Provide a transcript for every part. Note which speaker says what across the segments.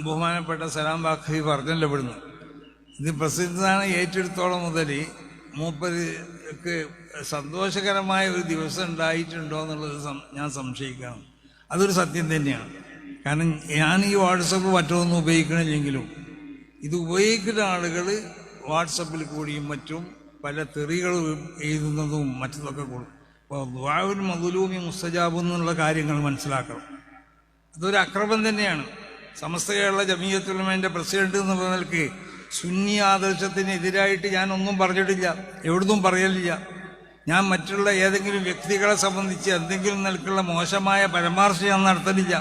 Speaker 1: ബഹുമാനപ്പെട്ട സലാം ബാഖവി പറഞ്ഞല്ലോ ഇവിടുന്ന്. ഇത് പ്രസിദ്ധമാണ് ഏറ്റെടുത്തോളം മുതൽ മൂപ്പർക്ക് സന്തോഷകരമായ ഒരു ദിവസം ഉണ്ടായിട്ടുണ്ടോ എന്നുള്ളത് ഞാൻ സംശയിക്കണം. അതൊരു സത്യം തന്നെയാണ്. കാരണം ഞാൻ ഈ വാട്സപ്പ് മറ്റൊന്നും ഉപയോഗിക്കണില്ലെങ്കിലും ഇത് ഉപയോഗിക്കുന്ന ആളുകൾ വാട്സപ്പിൽ കൂടിയും മറ്റും പല തെറികൾ എഴുതുന്നതും മറ്റതൊക്കെ കൊടുക്കും. അപ്പോൾ ദുആഉൽ മദ്ലൂമി മുസ്തജാബ് എന്നുള്ള കാര്യങ്ങൾ മനസ്സിലാക്കണം. അതൊരു അക്രമം തന്നെയാണ്. സമസ്ത കേരള ജമീയത്തുൽ ഉലമയുടെ പ്രസിഡന്റ് എന്നുള്ള നിലയ്ക്ക് സുന്നി ആദർശത്തിനെതിരായിട്ട് ഞാനൊന്നും പറഞ്ഞിട്ടില്ല, എവിടുന്നും പറയലില്ല. ഞാൻ മറ്റുള്ള ഏതെങ്കിലും വ്യക്തികളെ സംബന്ധിച്ച് എന്തെങ്കിലും നിലക്കുള്ള മോശമായ പരാമർശം ഞാൻ നടത്തലില്ല.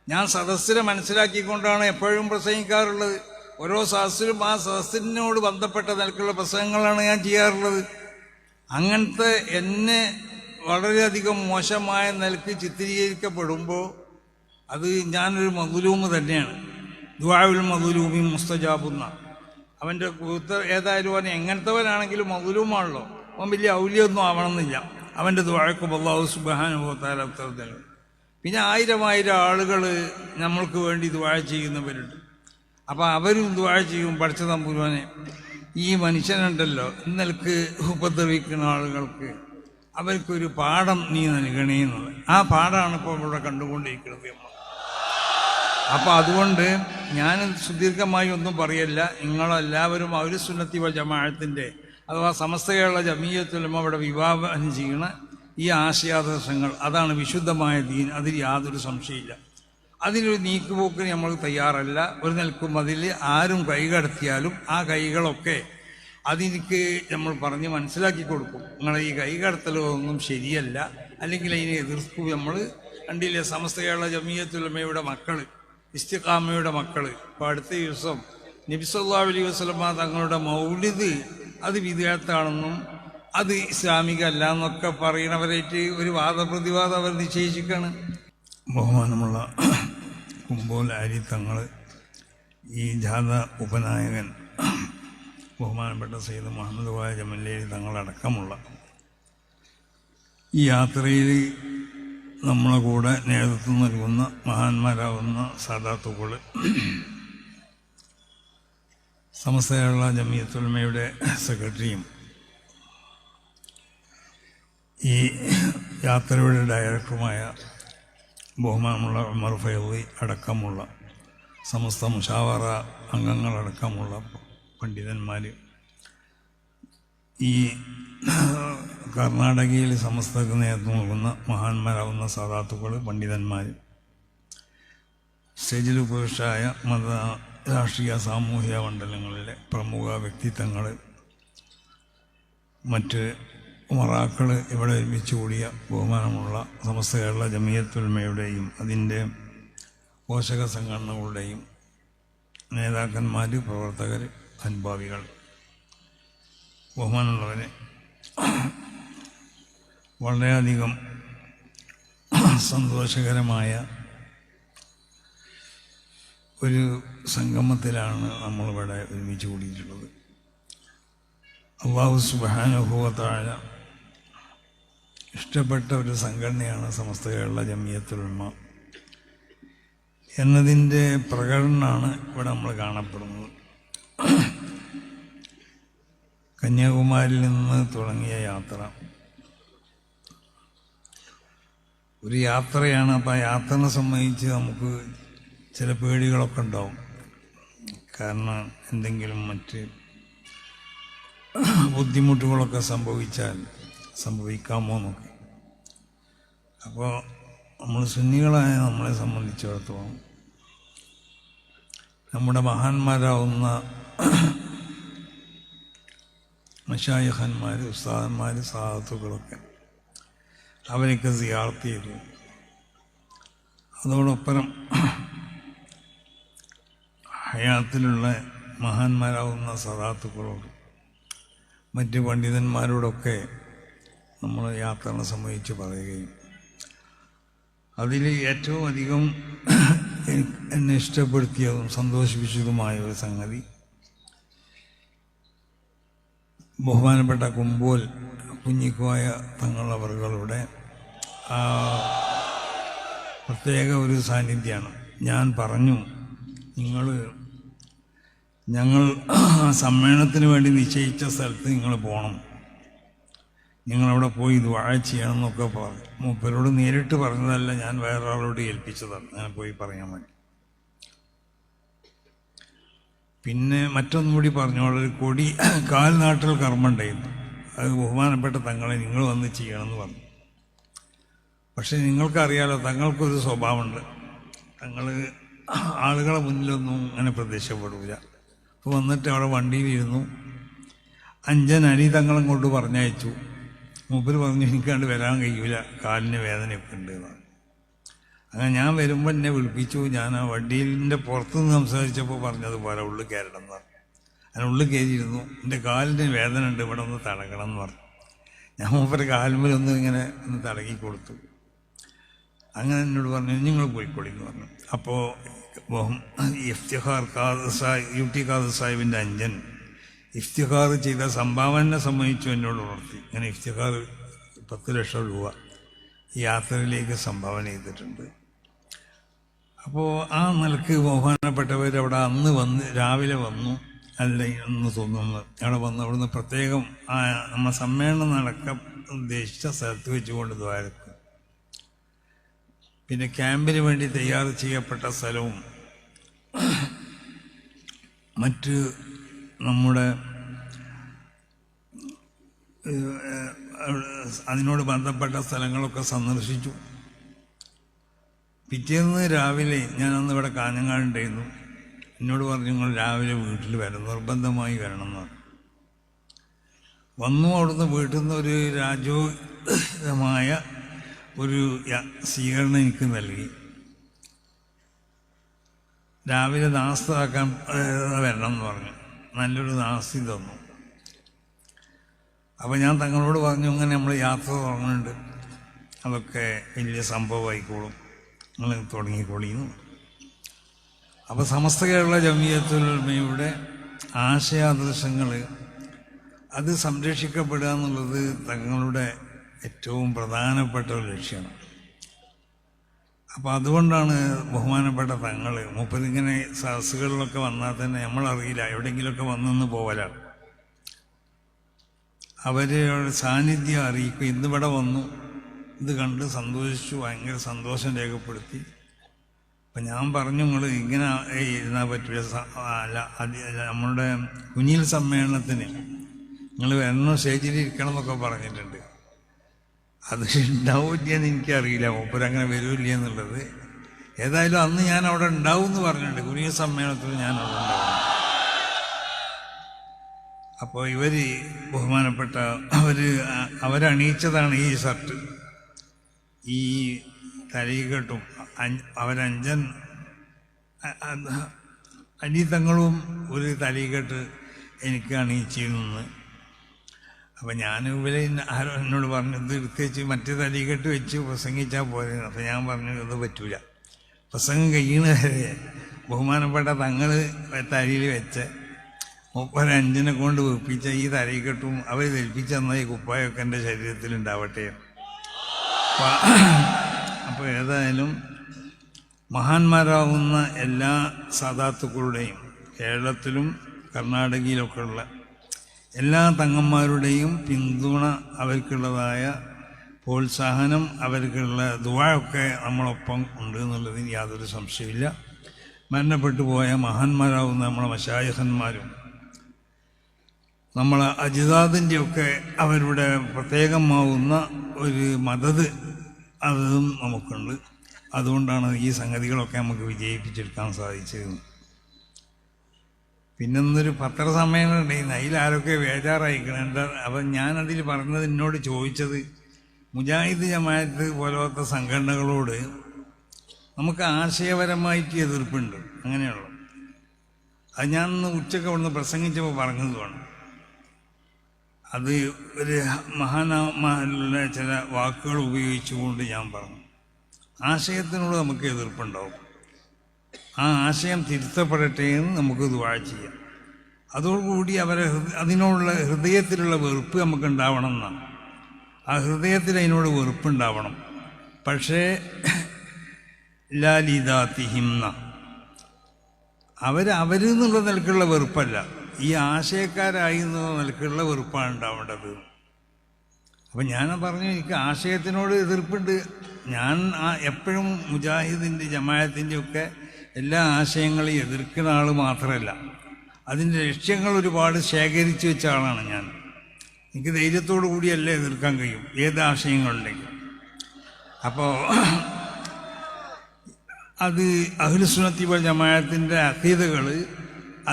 Speaker 1: ഞാൻ സദസ്സിനെ മനസ്സിലാക്കിക്കൊണ്ടാണ് എപ്പോഴും പ്രസംഗിക്കാറുള്ളത്. ഓരോ സദസ്സിലും ആ സദസ്സിനോട് ബന്ധപ്പെട്ട നിലക്കുള്ള പ്രസംഗങ്ങളാണ് ഞാൻ ചെയ്യാറുള്ളത്. അങ്ങനത്തെ എന്നെ വളരെയധികം മോശമായ നിലക്ക് ചിത്രീകരിക്കപ്പെടുമ്പോൾ അത് ഞാനൊരു മദ്ലൂമ് തന്നെയാണ്. ദുആഉൽ മദ്ലൂമി മുസ്തജാബുന്ന അവൻ്റെ ഏതായാലും അവൻ എങ്ങനത്തവനാണെങ്കിലും മദ്ലൂമാണല്ലോ. അവൻ വലിയ ഔലിയൊന്നും ആവണമെന്നില്ല. അവൻ്റെ ദുആക്കും അല്ലാഹു സുബ്ഹാനഹു വ തആല ഉത്തരം തരും. പിന്നെ ആയിരം ആളുകൾ നമ്മൾക്ക് വേണ്ടി ദുആ ചെയ്യുന്നവരുണ്ട്. അപ്പം അവരും ദുആ ചെയ്യും, പഠിച്ച തമ്പുരാനെ ഈ മനുഷ്യനുണ്ടല്ലോ ഇന്നൽക്ക് ഉപദ്രവിക്കുന്ന ആളുകൾക്ക് അവർക്കൊരു പാഠം നീ നൽകണേ എന്നുള്ളത്. ആ പാഠമാണ് ഇപ്പോൾ ഇവിടെ കണ്ടുകൊണ്ടിരിക്കുന്നത് നമ്മൾ. അപ്പം അതുകൊണ്ട് ഞാൻ സുദീർഘമായി ഒന്നും പറയല്ല. നിങ്ങളെല്ലാവരും അഹ്ലു സുന്നത്തി വൽ ജമാഅത്തിൻ്റെ അഥവാ സമസ്ത കേരള ജമീയത്തുൽ ഉലമ ഇവിടെ വിഭാവനം ചെയ്യുന്ന ഈ ആശയാദർശങ്ങൾ അതാണ് വിശുദ്ധമായ ദീൻ. അതിൽ യാതൊരു സംശയമില്ല. അതിലൊരു നീക്കുപോക്കിന് നമ്മൾ തയ്യാറല്ല. ഒരു നിൽക്കും അതിൽ ആരും കൈകടത്തിയാലും ആ കൈകളൊക്കെ അതെനിക്ക് നമ്മൾ പറഞ്ഞ് മനസ്സിലാക്കി കൊടുക്കും. നിങ്ങളെ ഈ കൈകടത്തലൊന്നും ശരിയല്ല, അല്ലെങ്കിൽ അതിനെ എതിർക്കും. നമ്മൾ കണ്ടില്ലേ സമസ്ത കേരള ജമീയത്തുൽ ഉലമയുടെ മക്കൾ, ഇസ്തിഖാമയുടെ മക്കൾ ഇപ്പോൾ അടുത്ത ദിവസം നബി സല്ലല്ലാഹു അലൈഹി വസല്ലമ തങ്ങളുടെ മൗലിദ് അത് വിദഅത്താണെന്നും അത് ഇസ്ലാമിക അല്ല എന്നൊക്കെ പറയുന്നവരായിട്ട് ഒരു വാദപ്രതിവാദം അവർ നിശ്ചയിച്ചിരിക്കുകയാണ്. ബഹുമാനമുള്ള കുമ്പോൽ ആരി തങ്ങൾ, ഈ ജാഥ ഉപനായകൻ ബഹുമാനപ്പെട്ട സയ്യിദ് മുഹമ്മദ് വായ ജമലേരി തങ്ങളടക്കമുള്ള ഈ യാത്രയിൽ നമ്മളെ കൂടെ നേതൃത്വം നൽകുന്ന മഹാന്മാരാവുന്ന സാദാത്തുകൾ, സമസ്ത കേരള ജമീയത്തുൽ ഉലമയുടെ സെക്രട്ടറിയും ഈ യാത്രയുടെ ഡയറക്ടറുമായ ബഹുമാനമുള്ള ഉമർ ഫൈളി അടക്കമുള്ള സമസ്ത മുഷാവറ അംഗങ്ങളടക്കമുള്ള പണ്ഡിതന്മാർ, ഈ കർണാടകയിൽ സമസ്തക്ക് നേതൃത്വം നൽകുന്ന മഹാന്മാരാവുന്ന സാദാത്തുകൾ, പണ്ഡിതന്മാർ, സ്റ്റേജിൽ ഉപവിഷ്ടരായ മത രാഷ്ട്രീയ സാമൂഹിക മണ്ഡലങ്ങളിലെ പ്രമുഖ വ്യക്തിത്വങ്ങൾ, മറ്റ് ഉമറാക്കൾ, ഇവിടെ ഒരുമിച്ച് കൂടിയ ബഹുമാനമുള്ള സമസ്ത കേരള ജമീയത്തുൽ ഉലമയുടെയും അതിൻ്റെ പോഷക സംഘടനകളുടെയും നേതാക്കന്മാർ, പ്രവർത്തകർ, അനുഭാവികൾ, ബഹുമാനമുള്ളവരെ, വളരെയധികം സന്തോഷകരമായ ഒരു സംഗമത്തിലാണ് നമ്മളിവിടെ ഒരുമിച്ച് കൂടിയിട്ടുള്ളത്. അല്ലാഹു സുബ്ഹാനഹു വ തആല ഇഷ്ടപ്പെട്ട ഒരു സംഘടനയാണ് സമസ്ത കേരള ജമീയത്തുൽ ഉലമ എന്നതിൻ്റെ പ്രകടനമാണ് ഇവിടെ നമ്മൾ കാണപ്പെടുന്നത്. കന്യാകുമാരിയിൽ നിന്ന് തുടങ്ങിയ യാത്ര ഒരു യാത്രയാണ്. അപ്പോൾ ആ യാത്രയെ സംബന്ധിച്ച് നമുക്ക് ചില പേടികളൊക്കെ ഉണ്ടാവും. കാരണം എന്തെങ്കിലും മറ്റ് ബുദ്ധിമുട്ടുകളൊക്കെ സംഭവിക്കാമോ എന്നൊക്കെ. അപ്പോൾ നമ്മൾ സുന്നികളായ നമ്മളെ സംബന്ധിച്ചിടത്തോളം നമ്മുടെ മഹാന്മാരാവുന്ന മശായിഖന്മാർ, ഉസ്താദന്മാർ, സാദത്തുകളൊക്കെ അവരൊക്കെ സിയാറത്ത് ചെയ്തു. അതോടൊപ്പം ഹയാത്തിലുള്ള മഹാന്മാരാവുന്ന സദാത്തുക്കളോട് മറ്റ് പണ്ഡിതന്മാരോടൊക്കെ നമ്മൾ യാത്രയെ സംബന്ധിച്ച് പറയുകയും അതിൽ ഏറ്റവും അധികം എന്നെ ഇഷ്ടപ്പെടുത്തിയതും സന്തോഷിപ്പിച്ചതുമായ ഒരു സംഗതി ബഹുമാനപ്പെട്ട കുമ്പോൽ കുഞ്ഞിക്കോയ തങ്ങളവറുകളുടെ പ്രത്യേക ഒരു സാന്നിധ്യമാണ്. ഞാൻ പറഞ്ഞു ഞങ്ങൾ സമ്മേളനത്തിന് വേണ്ടി നിശ്ചയിച്ച സ്ഥലത്ത് നിങ്ങൾ പോകണം, നിങ്ങളവിടെ പോയി ദുആ ചെയ്യണം എന്നൊക്കെ പറഞ്ഞു. മൂപ്പരോട് നേരിട്ട് പറഞ്ഞതല്ല, ഞാൻ വേറൊരാളോട് ഏൽപ്പിച്ചതാണ് അങ്ങനെ പോയി പറയാൻ വേണ്ടി. പിന്നെ മറ്റൊന്നും കൂടി പറഞ്ഞു, ഒരു കൊടി കാൽനാട്ടൽ കർമ്മം ഉണ്ടായിരുന്നു, അത് ബഹുമാനപ്പെട്ട തങ്ങളെ നിങ്ങൾ വന്ന് ചെയ്യണമെന്ന് പറഞ്ഞു. പക്ഷെ നിങ്ങൾക്കറിയാലോ, തങ്ങൾക്കൊരു സ്വഭാവമുണ്ട്, തങ്ങൾ ആളുകളെ മുന്നിലൊന്നും അങ്ങനെ പ്രത്യക്ഷപ്പെടില്ല. അപ്പോൾ വന്നിട്ട് അവിടെ വണ്ടിയിലിരുന്നു. അഞ്ചൻ അലി തങ്ങളും കൊണ്ട് പറഞ്ഞയച്ചു. മൂപ്പര് പറഞ്ഞു എനിക്കണ്ട് വരാൻ കഴിയൂല, കാലിന് വേദനയൊക്കെ ഉണ്ട് എന്നാണ്. അങ്ങനെ ഞാൻ വരുമ്പോൾ എന്നെ വിളിപ്പിച്ചു. ഞാൻ ആ വണ്ടിയിലിൻ്റെ പുറത്തുനിന്ന് സംസാരിച്ചപ്പോൾ പറഞ്ഞതുപോലെ ഉള്ളിൽ കയറണം എന്ന് പറഞ്ഞു. ഞാൻ ഉള്ളിൽ കയറിയിരുന്നു. എൻ്റെ കാലിന് വേദന ഉണ്ട്, ഇവിടെ ഒന്ന് തടകണം എന്ന് പറഞ്ഞു. ഞാൻ മൂപ്പര് കാൽമേലൊന്ന് ഇങ്ങനെ ഒന്ന് തടകി കൊടുത്തു. അങ്ങനെ എന്നോട് പറഞ്ഞു നിങ്ങൾ പോയിക്കോളി എന്ന് പറഞ്ഞു. അപ്പോൾ ഇഫ്തിഖാർ UT ഖാദർ സാഹിബിൻ്റെ അഞ്ചൻ ഇഫ്തിഖാർ ചെയ്ത സംഭാവന സംബന്ധിച്ചു എന്നോട് ഉണർത്തി. അങ്ങനെ ഇഫ്തിഖാർ 10 ലക്ഷം രൂപ ഈ യാത്രയിലേക്ക് സംഭാവന ചെയ്തിട്ടുണ്ട്. അപ്പോൾ ആ നിലക്ക് ബഹുമാനപ്പെട്ടവരവിടെ അന്ന് രാവിലെ വന്നു, അല്ല എന്ന് തോന്നുന്നു, അവിടെ വന്ന് അവിടുന്ന് പ്രത്യേകം നമ്മൾ സമ്മേളനം നടക്കാൻ ഉദ്ദേശിച്ച സ്ഥലത്ത് വെച്ചുകൊണ്ട് ദ്വാരക്കും, പിന്നെ ക്യാമ്പിന് വേണ്ടി തയ്യാർ ചെയ്യപ്പെട്ട സ്ഥലവും മറ്റ് നമ്മുടെ അതിനോട് ബന്ധപ്പെട്ട സ്ഥലങ്ങളൊക്കെ സന്ദർശിച്ചു. പിറ്റേന്ന് രാവിലെ ഞാനന്ന് ഇവിടെ കാഞ്ഞങ്ങാടുണ്ടായിരുന്നു. എന്നോട് പറഞ്ഞു നിങ്ങൾ രാവിലെ വീട്ടിൽ വരണം, നിർബന്ധമായി വരണം എന്ന് പറഞ്ഞു. വന്നു. അവിടുന്ന് വീട്ടിൽ നിന്ന് ഒരു രാജോചിതമായ ഒരു സ്വീകരണം എനിക്ക് നൽകി. രാവിലെ നാസ്താക്കാൻ വരണം എന്ന് പറഞ്ഞു. നല്ലൊരു നാസ്തി തന്നു. അപ്പോൾ ഞാൻ തങ്ങളോട് പറഞ്ഞു അങ്ങനെ നമ്മൾ യാത്ര തുടങ്ങുന്നുണ്ട്, അതൊക്കെ വലിയ സംഭവമായിക്കോളും, നിങ്ങൾ തുടങ്ങിക്കോളിന്ന്. അപ്പോൾ സമസ്ത കേരള ജമിയത്തുൽ ഉലമയുടെ ആശയാദർശങ്ങൾ അത് സംരക്ഷിക്കപ്പെടുക എന്നുള്ളത് തങ്ങളുടെ ഏറ്റവും പ്രധാനപ്പെട്ട ഒരു ലക്ഷ്യമാണ്. അപ്പോൾ അതുകൊണ്ടാണ് ബഹുമാനപ്പെട്ട തങ്ങൾ മൂപ്പരിങ്ങനെ സദസ്സുകളിലൊക്കെ വന്നാൽ തന്നെ നമ്മളറിയില്ല, എവിടെയെങ്കിലുമൊക്കെ വന്നെന്ന് പോവലാണ്. അവരുടെ സാന്നിധ്യം അറിയിക്കും. ഇന്നിവിടെ വന്നു, ഇത് കണ്ട് സന്തോഷിച്ചു, ഭയങ്കര സന്തോഷം രേഖപ്പെടുത്തി. അപ്പം ഞാൻ പറഞ്ഞു നിങ്ങൾ ഇങ്ങനെ ഇരുന്നാൽ പറ്റില്ല, അല്ല നമ്മളുടെ കുഞ്ഞിൽ സമ്മേളനത്തിന് നിങ്ങൾ വരണം, സ്റ്റേജിൽ ഇരിക്കണം എന്നൊക്കെ പറഞ്ഞിട്ടുണ്ട്. അത് ഉണ്ടാവില്ലെന്ന് എനിക്കറിയില്ല, മൂപ്പരങ്ങനെ വരില്ല എന്നുള്ളത്. ഏതായാലും അന്ന് ഞാൻ അവിടെ ഉണ്ടാവും എന്ന് പറഞ്ഞിട്ടുണ്ട്, കുഞ്ഞിൽ സമ്മേളനത്തിൽ ഞാൻ അവിടെ ഉണ്ടാവും. അപ്പോൾ ഇവർ ബഹുമാനപ്പെട്ട അവരണിയിച്ചതാണ് ഈ ഷർട്ട്, ഈ തലീകെട്ടും. അവരഞ്ചൻ അനിതങ്ങളും ഒരു തലീകെട്ട് എനിക്ക് അണിയിച്ചിരുന്നു. അപ്പം ഞാൻ ഇവരെ ആരോ എന്നോട് പറഞ്ഞു ഇത് എടുത്ത് വെച്ച് മറ്റേ തലീകെട്ട് വെച്ച് പ്രസംഗിച്ചാൽ പോരെ. അപ്പം ഞാൻ പറഞ്ഞു ഇത് പറ്റൂല, പ്രസംഗം കഴിയണ വരെ ബഹുമാനപ്പെട്ട തങ്ങൾ തലയിൽ വെച്ച് ഒരഞ്ചിനെ കൊണ്ട് വെപ്പിച്ച ഈ തലീകെട്ടും അവർ ധരിപ്പിച്ച് തന്ന ഈ കുപ്പായൊക്കെ എൻ്റെ ശരീരത്തിലുണ്ടാവട്ടെ. അപ്പോൾ ഏതായാലും മഹാന്മാരാവുന്ന എല്ലാ സാദാത്തുക്കളുടെയും കേരളത്തിലും കർണാടകയിലൊക്കെ ഉള്ള എല്ലാ തങ്ങന്മാരുടെയും പിന്തുണ, അവർക്കുള്ളതായ പ്രോത്സാഹനം, അവർക്കുള്ള ദുആയൊക്കെ നമ്മളൊപ്പം ഉണ്ട് എന്നുള്ളതിന് യാതൊരു സംശയമില്ല. മരണപ്പെട്ടു പോയ മഹാന്മാരാവുന്ന നമ്മളെ മശായിഖന്മാരും നമ്മളെ അജിതാദിൻ്റെയൊക്കെ അവരുടെ പ്രത്യേകമാവുന്ന ഒരു മദത് അതും നമുക്കുണ്ട്. അതുകൊണ്ടാണ് ഈ സംഗതികളൊക്കെ നമുക്ക് വിജയിപ്പിച്ചെടുക്കാൻ സാധിച്ചത്. പിന്നൊന്നൊരു പത്രസമ്മേളനം ഉണ്ടായിരുന്നു, അതിലാരൊക്കെ ബേജാറായിക്കണ. അപ്പം ഞാനതിൽ പറഞ്ഞത്, എന്നോട് ചോദിച്ചത് മുജാഹിദ് ജമാഅത്ത് പോലത്തെ സംഘടനകളോട് നമുക്ക് ആശയപരമായിട്ട് എതിർപ്പുണ്ട്, അങ്ങനെയുള്ളൂ. അത് ഞാൻ ഉച്ചയ്ക്ക് അവിടുന്ന് പ്രസംഗിച്ചപ്പോൾ പറഞ്ഞതുമാണ്. അത് ഒരു മഹാന്മാരുടെ ചില വാക്കുകൾ ഉപയോഗിച്ചുകൊണ്ട് ഞാൻ പറഞ്ഞു, ആശയത്തിനോട് നമുക്ക് എതിർപ്പുണ്ടാവും, ആ ആശയം തിരുത്തപ്പെടട്ടെ എന്ന് നമുക്ക് ദുആ ചെയ്യാം. അതോടുകൂടി അതിനോടുള്ള ഹൃദയത്തിലുള്ള വെറുപ്പ് നമുക്ക് ഉണ്ടാവണം എന്നാണ്. ആ ഹൃദയത്തിൽ അതിനോട് വെറുപ്പുണ്ടാവണം. പക്ഷേ ലാലിദാത്തിഹിംന, അവരെന്നുള്ള നിലക്കുള്ള വെറുപ്പല്ല, ഈ ആശയക്കാരായി എന്നുള്ള നിലക്കുള്ള വെറുപ്പാണ് ഉണ്ടാവേണ്ടത്. അപ്പം ഞാൻ പറഞ്ഞു, എനിക്ക് ആശയത്തിനോട് എതിർപ്പുണ്ട്. ഞാൻ എപ്പോഴും മുജാഹിദിൻ്റെ ജമാഅത്തിൻ്റെ ഒക്കെ എല്ലാ ആശയങ്ങളെയും എതിർക്കുന്ന ആൾ മാത്രമല്ല, അതിൻ്റെ ലക്ഷ്യങ്ങൾ ഒരുപാട് ശേഖരിച്ചു വെച്ച ആളാണ് ഞാൻ. എനിക്ക് ധൈര്യത്തോടു കൂടിയല്ല എതിർക്കാൻ കഴിയും ഏത് ആശയങ്ങളുണ്ടെങ്കിലും. അപ്പോൾ അത് അഹ്ലുസുന്നത്തി വൽ ജമാഅത്തിൻ്റെ അഖീദകൾ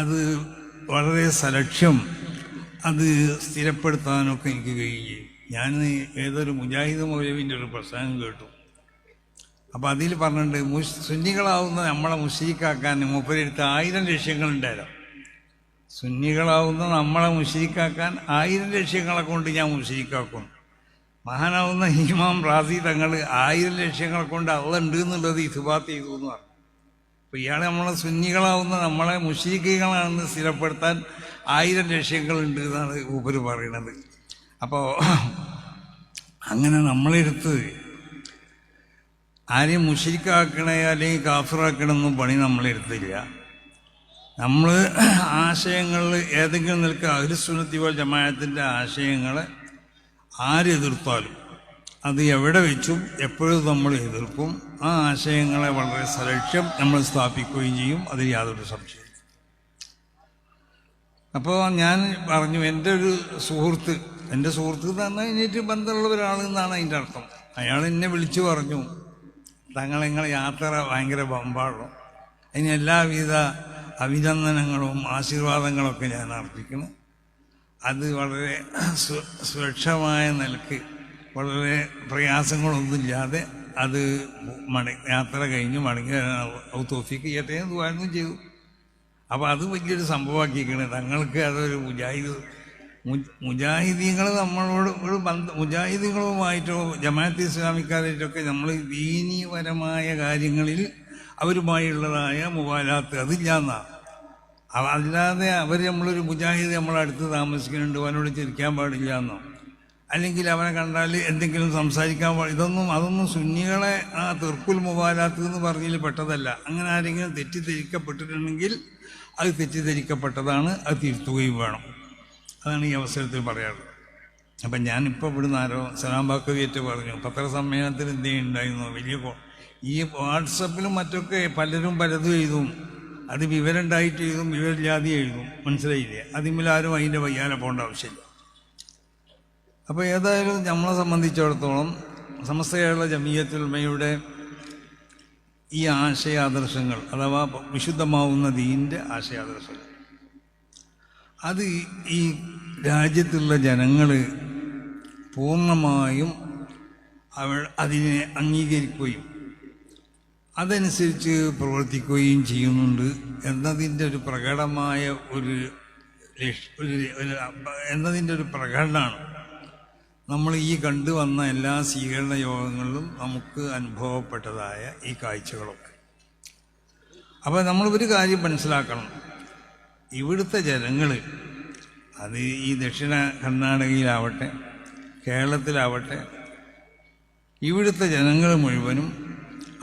Speaker 1: അത് വളരെ സലക്ഷ്യം അത് സ്ഥിരപ്പെടുത്താനൊക്കെ എനിക്ക് കഴിയും. ഞാൻ ഏതൊരു മുജാഹിദ് മൗലവിൻ്റെ ഒരു പ്രസംഗം കേട്ടു. അപ്പോൾ അതിൽ പറഞ്ഞിട്ടുണ്ട്, സുന്നികളാവുന്ന നമ്മളെ മുശ്രിക്കാക്കാൻ മൂപ്പരെടുത്ത് 1000 ലക്ഷ്യങ്ങളുണ്ടായിരുന്നു. സുന്നികളാവുന്ന നമ്മളെ മുശ്രിക്കാക്കാൻ 1000 ലക്ഷ്യങ്ങളെ കൊണ്ട് ഞാൻ മുശ്രിക്കാക്കും. മഹാനാവുന്ന ഇമാം റാസി തങ്ങൾ 1000 ലക്ഷ്യങ്ങളെ കൊണ്ട് അള്ളയുണ്ട് എന്നുള്ളത് ഇസ്ബാത്ത് ചെയ്തു എന്ന് പറഞ്ഞു. അപ്പോൾ ഇയാൾ നമ്മളെ സുന്നികളാവുന്ന നമ്മളെ മുശ്രിക്കുകളാണെന്ന് സ്ഥിരപ്പെടുത്താൻ 1000 ലക്ഷ്യങ്ങളുണ്ട് എന്നാണ് മൂപ്പര് പറയണത്. അപ്പോൾ അങ്ങനെ നമ്മളെടുത്ത് ആരെയും മുശ്രിക്കാക്കണേ അല്ലെങ്കിൽ കാഫിറാക്കണമെന്നും പണി നമ്മളെടുത്തില്ല. നമ്മൾ ആശയങ്ങളിൽ ഏതെങ്കിലും നിൽക്കുക അഹ്ലുസുന്നത്തി വൽ ജമാഅത്തിൻ്റെ ആശയങ്ങളെ ആരെതിർത്താലും അത് എവിടെ വെച്ചും എപ്പോഴും നമ്മൾ എതിർക്കും. ആ ആശയങ്ങളെ വളരെ സലക്ഷ്യം നമ്മൾ സ്ഥാപിക്കുകയും ചെയ്യും, അതിൽ യാതൊരു സംശയം. അപ്പോൾ ഞാൻ പറഞ്ഞു, എൻ്റെ സുഹൃത്ത് എന്ന് പറഞ്ഞാൽ എനിക്ക് ബന്ധമുള്ള ഒരാളെന്നാണ് അതിൻ്റെ അർത്ഥം. അയാൾ എന്നെ വിളിച്ചു പറഞ്ഞു, നിങ്ങളെ യാത്ര ഭയങ്കര ബമ്പാടും, അതിന് എല്ലാവിധ അഭിനന്ദനങ്ങളും ആശീർവാദങ്ങളൊക്കെ ഞാൻ അർപ്പിക്കുന്നു. അത് വളരെ സുരക്ഷമായ നിലക്ക് വളരെ പ്രയാസങ്ങളൊന്നുമില്ലാതെ അത് യാത്ര കഴിഞ്ഞ് മടങ്ങി തൗഫീഖ് ചെയ്യട്ടെ എന്ന് ദുആ ചെയ്തു. അപ്പോൾ അത് വലിയൊരു സംഭവമാക്കിയിരിക്കണേ. തങ്ങൾക്ക് അതൊരു മുജാഹിദീങ്ങൾ നമ്മളോട് ഒരു മുജാഹിദീങ്ങളുമായിട്ടോ ജമാഅത്ത് ഇസ്ലാമിക്കാരായിട്ടൊക്കെ നമ്മൾ ദീനീപരമായ കാര്യങ്ങളിൽ അവരുമായുള്ളതായ മുവാലാത്ത് അതില്ലാന്നാണ്. അല്ലാതെ അവർ നമ്മളൊരു മുജാഹിദ് നമ്മളടുത്ത് താമസിക്കുന്നുണ്ട്, അവനോട് ചിരിക്കാൻ പാടില്ല എന്നോ അല്ലെങ്കിൽ അവനെ കണ്ടാൽ എന്തെങ്കിലും സംസാരിക്കാൻ അതൊന്നും സുന്നികളെ ആ തെർക്കുൽ മുവാലാത്ത് എന്ന് പറഞ്ഞതിൽ പെട്ടതല്ല. അങ്ങനെ ആരെങ്കിലും തെറ്റിദ്ധരിക്കപ്പെട്ടിട്ടുണ്ടെങ്കിൽ അത് തെറ്റിദ്ധരിക്കപ്പെട്ടതാണ്, അത് തിരുത്തുകയും വേണം. അതാണ് ഈ അവസരത്തിൽ പറയാറുള്ളത്. അപ്പം ഞാനിപ്പോൾ ഇവിടുന്ന് ആരോ സലാം ബാക്കവിയേറ്റ് പറഞ്ഞു, പത്രസമ്മേളനത്തിൽ എന്തെങ്കിലും വലിയ ഈ വാട്സപ്പിലും മറ്റൊക്കെ പലരും പലതും എഴുതും. അത് വിവരം ഉണ്ടായിട്ട് എഴുതും, വിവരമില്ലാതെ എഴുതും. മനസ്സിലായില്ലേ? അതിന്മേലാരും അതിൻ്റെ വയ്യാലെ പോകേണ്ട ആവശ്യമില്ല. അപ്പോൾ ഏതായാലും നമ്മളെ സംബന്ധിച്ചിടത്തോളം സമസ്ത കേരള ജമിയത്തുൽ ഉലമയുടെ ഈ ആശയാദർശങ്ങൾ അഥവാ വിശുദ്ധമാവുന്ന ദീനിൻ്റെ ആശയാദർശങ്ങൾ അത് ഈ രാജ്യത്തുള്ള ജനങ്ങൾ പൂർണ്ണമായും അതിനെ അംഗീകരിക്കുകയും അതനുസരിച്ച് പ്രവർത്തിക്കുകയും ചെയ്യുന്നുണ്ട് എന്നതിൻ്റെ ഒരു പ്രകടമായ എന്നതിൻ്റെ ഒരു പ്രകടനമാണ് നമ്മൾ ഈ കണ്ടുവന്ന എല്ലാ സ്വീകരണ യോഗങ്ങളിലും നമുക്ക് അനുഭവപ്പെട്ടതായ ഈ കാഴ്ചകളൊക്കെ. അപ്പോൾ നമ്മൾ ഒരു കാര്യം മനസ്സിലാക്കണം, ഇവിടുത്തെ ജനങ്ങൾ അത് ഈ ദക്ഷിണ കർണാടകയിലാവട്ടെ കേരളത്തിലാവട്ടെ ഇവിടുത്തെ ജനങ്ങൾ മുഴുവനും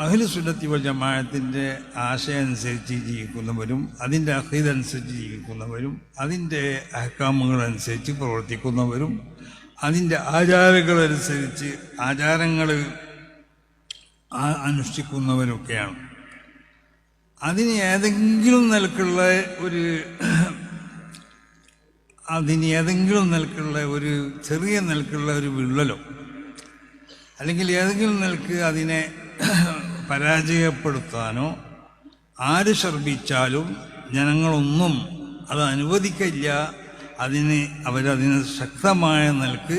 Speaker 1: അഹ്ലുസുന്നത്തി വൽ ജമാഅത്തിൻ്റെ ആശയം അനുസരിച്ച് ജീവിക്കുന്നവരും അതിൻ്റെ അഖീദ അനുസരിച്ച് ജീവിക്കുന്നവരും അതിൻ്റെ അഹ്കാമുകളനുസരിച്ച് പ്രവർത്തിക്കുന്നവരും അതിൻ്റെ ആചാരങ്ങളനുസരിച്ച് ആചാരങ്ങൾ അനുഷ്ഠിക്കുന്നവരൊക്കെയാണ്. അതിന് ഏതെങ്കിലും നിലക്കുള്ള ഒരു ചെറിയ നിലക്കുള്ള ഒരു വിള്ളലോ അല്ലെങ്കിൽ ഏതെങ്കിലും നിലക്ക് അതിനെ പരാജയപ്പെടുത്താനോ ആര് ശ്രമിച്ചാലും ജനങ്ങളൊന്നും അത് അനുവദിക്കില്ല. അവരതിന് ശക്തമായ നിലക്ക്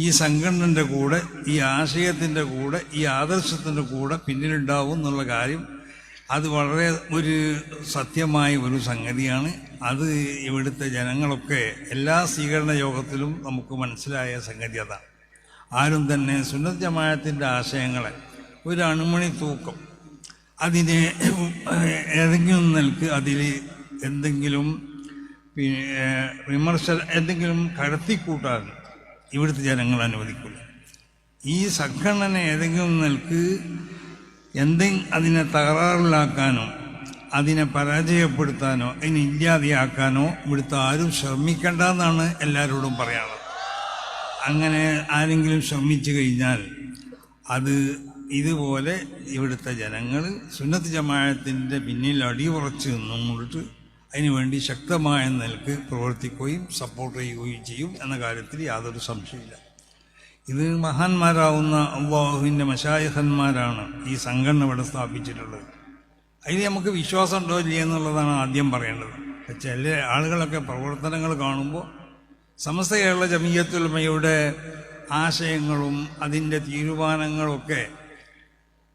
Speaker 1: ഈ സംഘടനയുടെ കൂടെ ഈ ആശയത്തിൻ്റെ കൂടെ ഈ ആദർശത്തിൻ്റെ കൂടെ പിന്നിലുണ്ടാവും എന്നുള്ള കാര്യം അത് വളരെ ഒരു സത്യമായ ഒരു സംഗതിയാണ്. അത് ഇവിടുത്തെ ജനങ്ങളൊക്കെ എല്ലാ സ്വീകരണ യോഗത്തിലും നമുക്ക് മനസ്സിലായ സംഗതി അതാണ്. ആരും തന്നെ സുന്നത്ത് ജമാഅത്തിൻ്റെ ആശയങ്ങളെ ഒരു അണുമണി തൂക്കം അതിനെ ഏതെങ്കിലും നിലക്ക് അതിൽ എന്തെങ്കിലും എന്തെങ്കിലും കടത്തിക്കൂട്ടാൻ ഇവിടുത്തെ ജനങ്ങൾ അനുവദിക്കില്ല. ഈ സംഘടന ഏതെങ്കിലും നിലക്ക് അതിനെ തകരാറിലാക്കാനോ അതിനെ പരാജയപ്പെടുത്താനോ അതിനെ ഇല്ലാതെയാക്കാനോ ഇവിടുത്തെ ആരും ശ്രമിക്കേണ്ടെന്നാണ് എല്ലാവരോടും പറയാനുള്ളത്. അങ്ങനെ ആരെങ്കിലും ശ്രമിച്ചു കഴിഞ്ഞാൽ അത് ഇതുപോലെ ഇവിടുത്തെ ജനങ്ങൾ സുന്നത്ത് ജമാഅത്തിൻ്റെ പിന്നിൽ അടിയുറച്ച് നിന്നുകൊണ്ട് അതിനുവേണ്ടി ശക്തമായ നിലക്ക് പ്രവർത്തിക്കുകയും സപ്പോർട്ട് ചെയ്യുകയും ചെയ്യും എന്ന കാര്യത്തിൽ യാതൊരു സംശയമില്ല. ഇത് മഹാന്മാരാവുന്ന അല്ലാഹുവിൻ്റെ മശായിഖന്മാരാണ് ഈ സംഘടന ഇവിടെ സ്ഥാപിച്ചിട്ടുള്ളത്. അതിന് നമുക്ക് വിശ്വാസം ഉണ്ടോ ഇല്ല എന്നുള്ളതാണ് ആദ്യം പറയേണ്ടത്. ചില ആളുകളൊക്കെ പ്രവർത്തനങ്ങൾ കാണുമ്പോൾ സമസ്ത കേരള ജമിയത്തുൽ ഉലമയുടെ ആശയങ്ങളും അതിൻ്റെ തീരുമാനങ്ങളൊക്കെ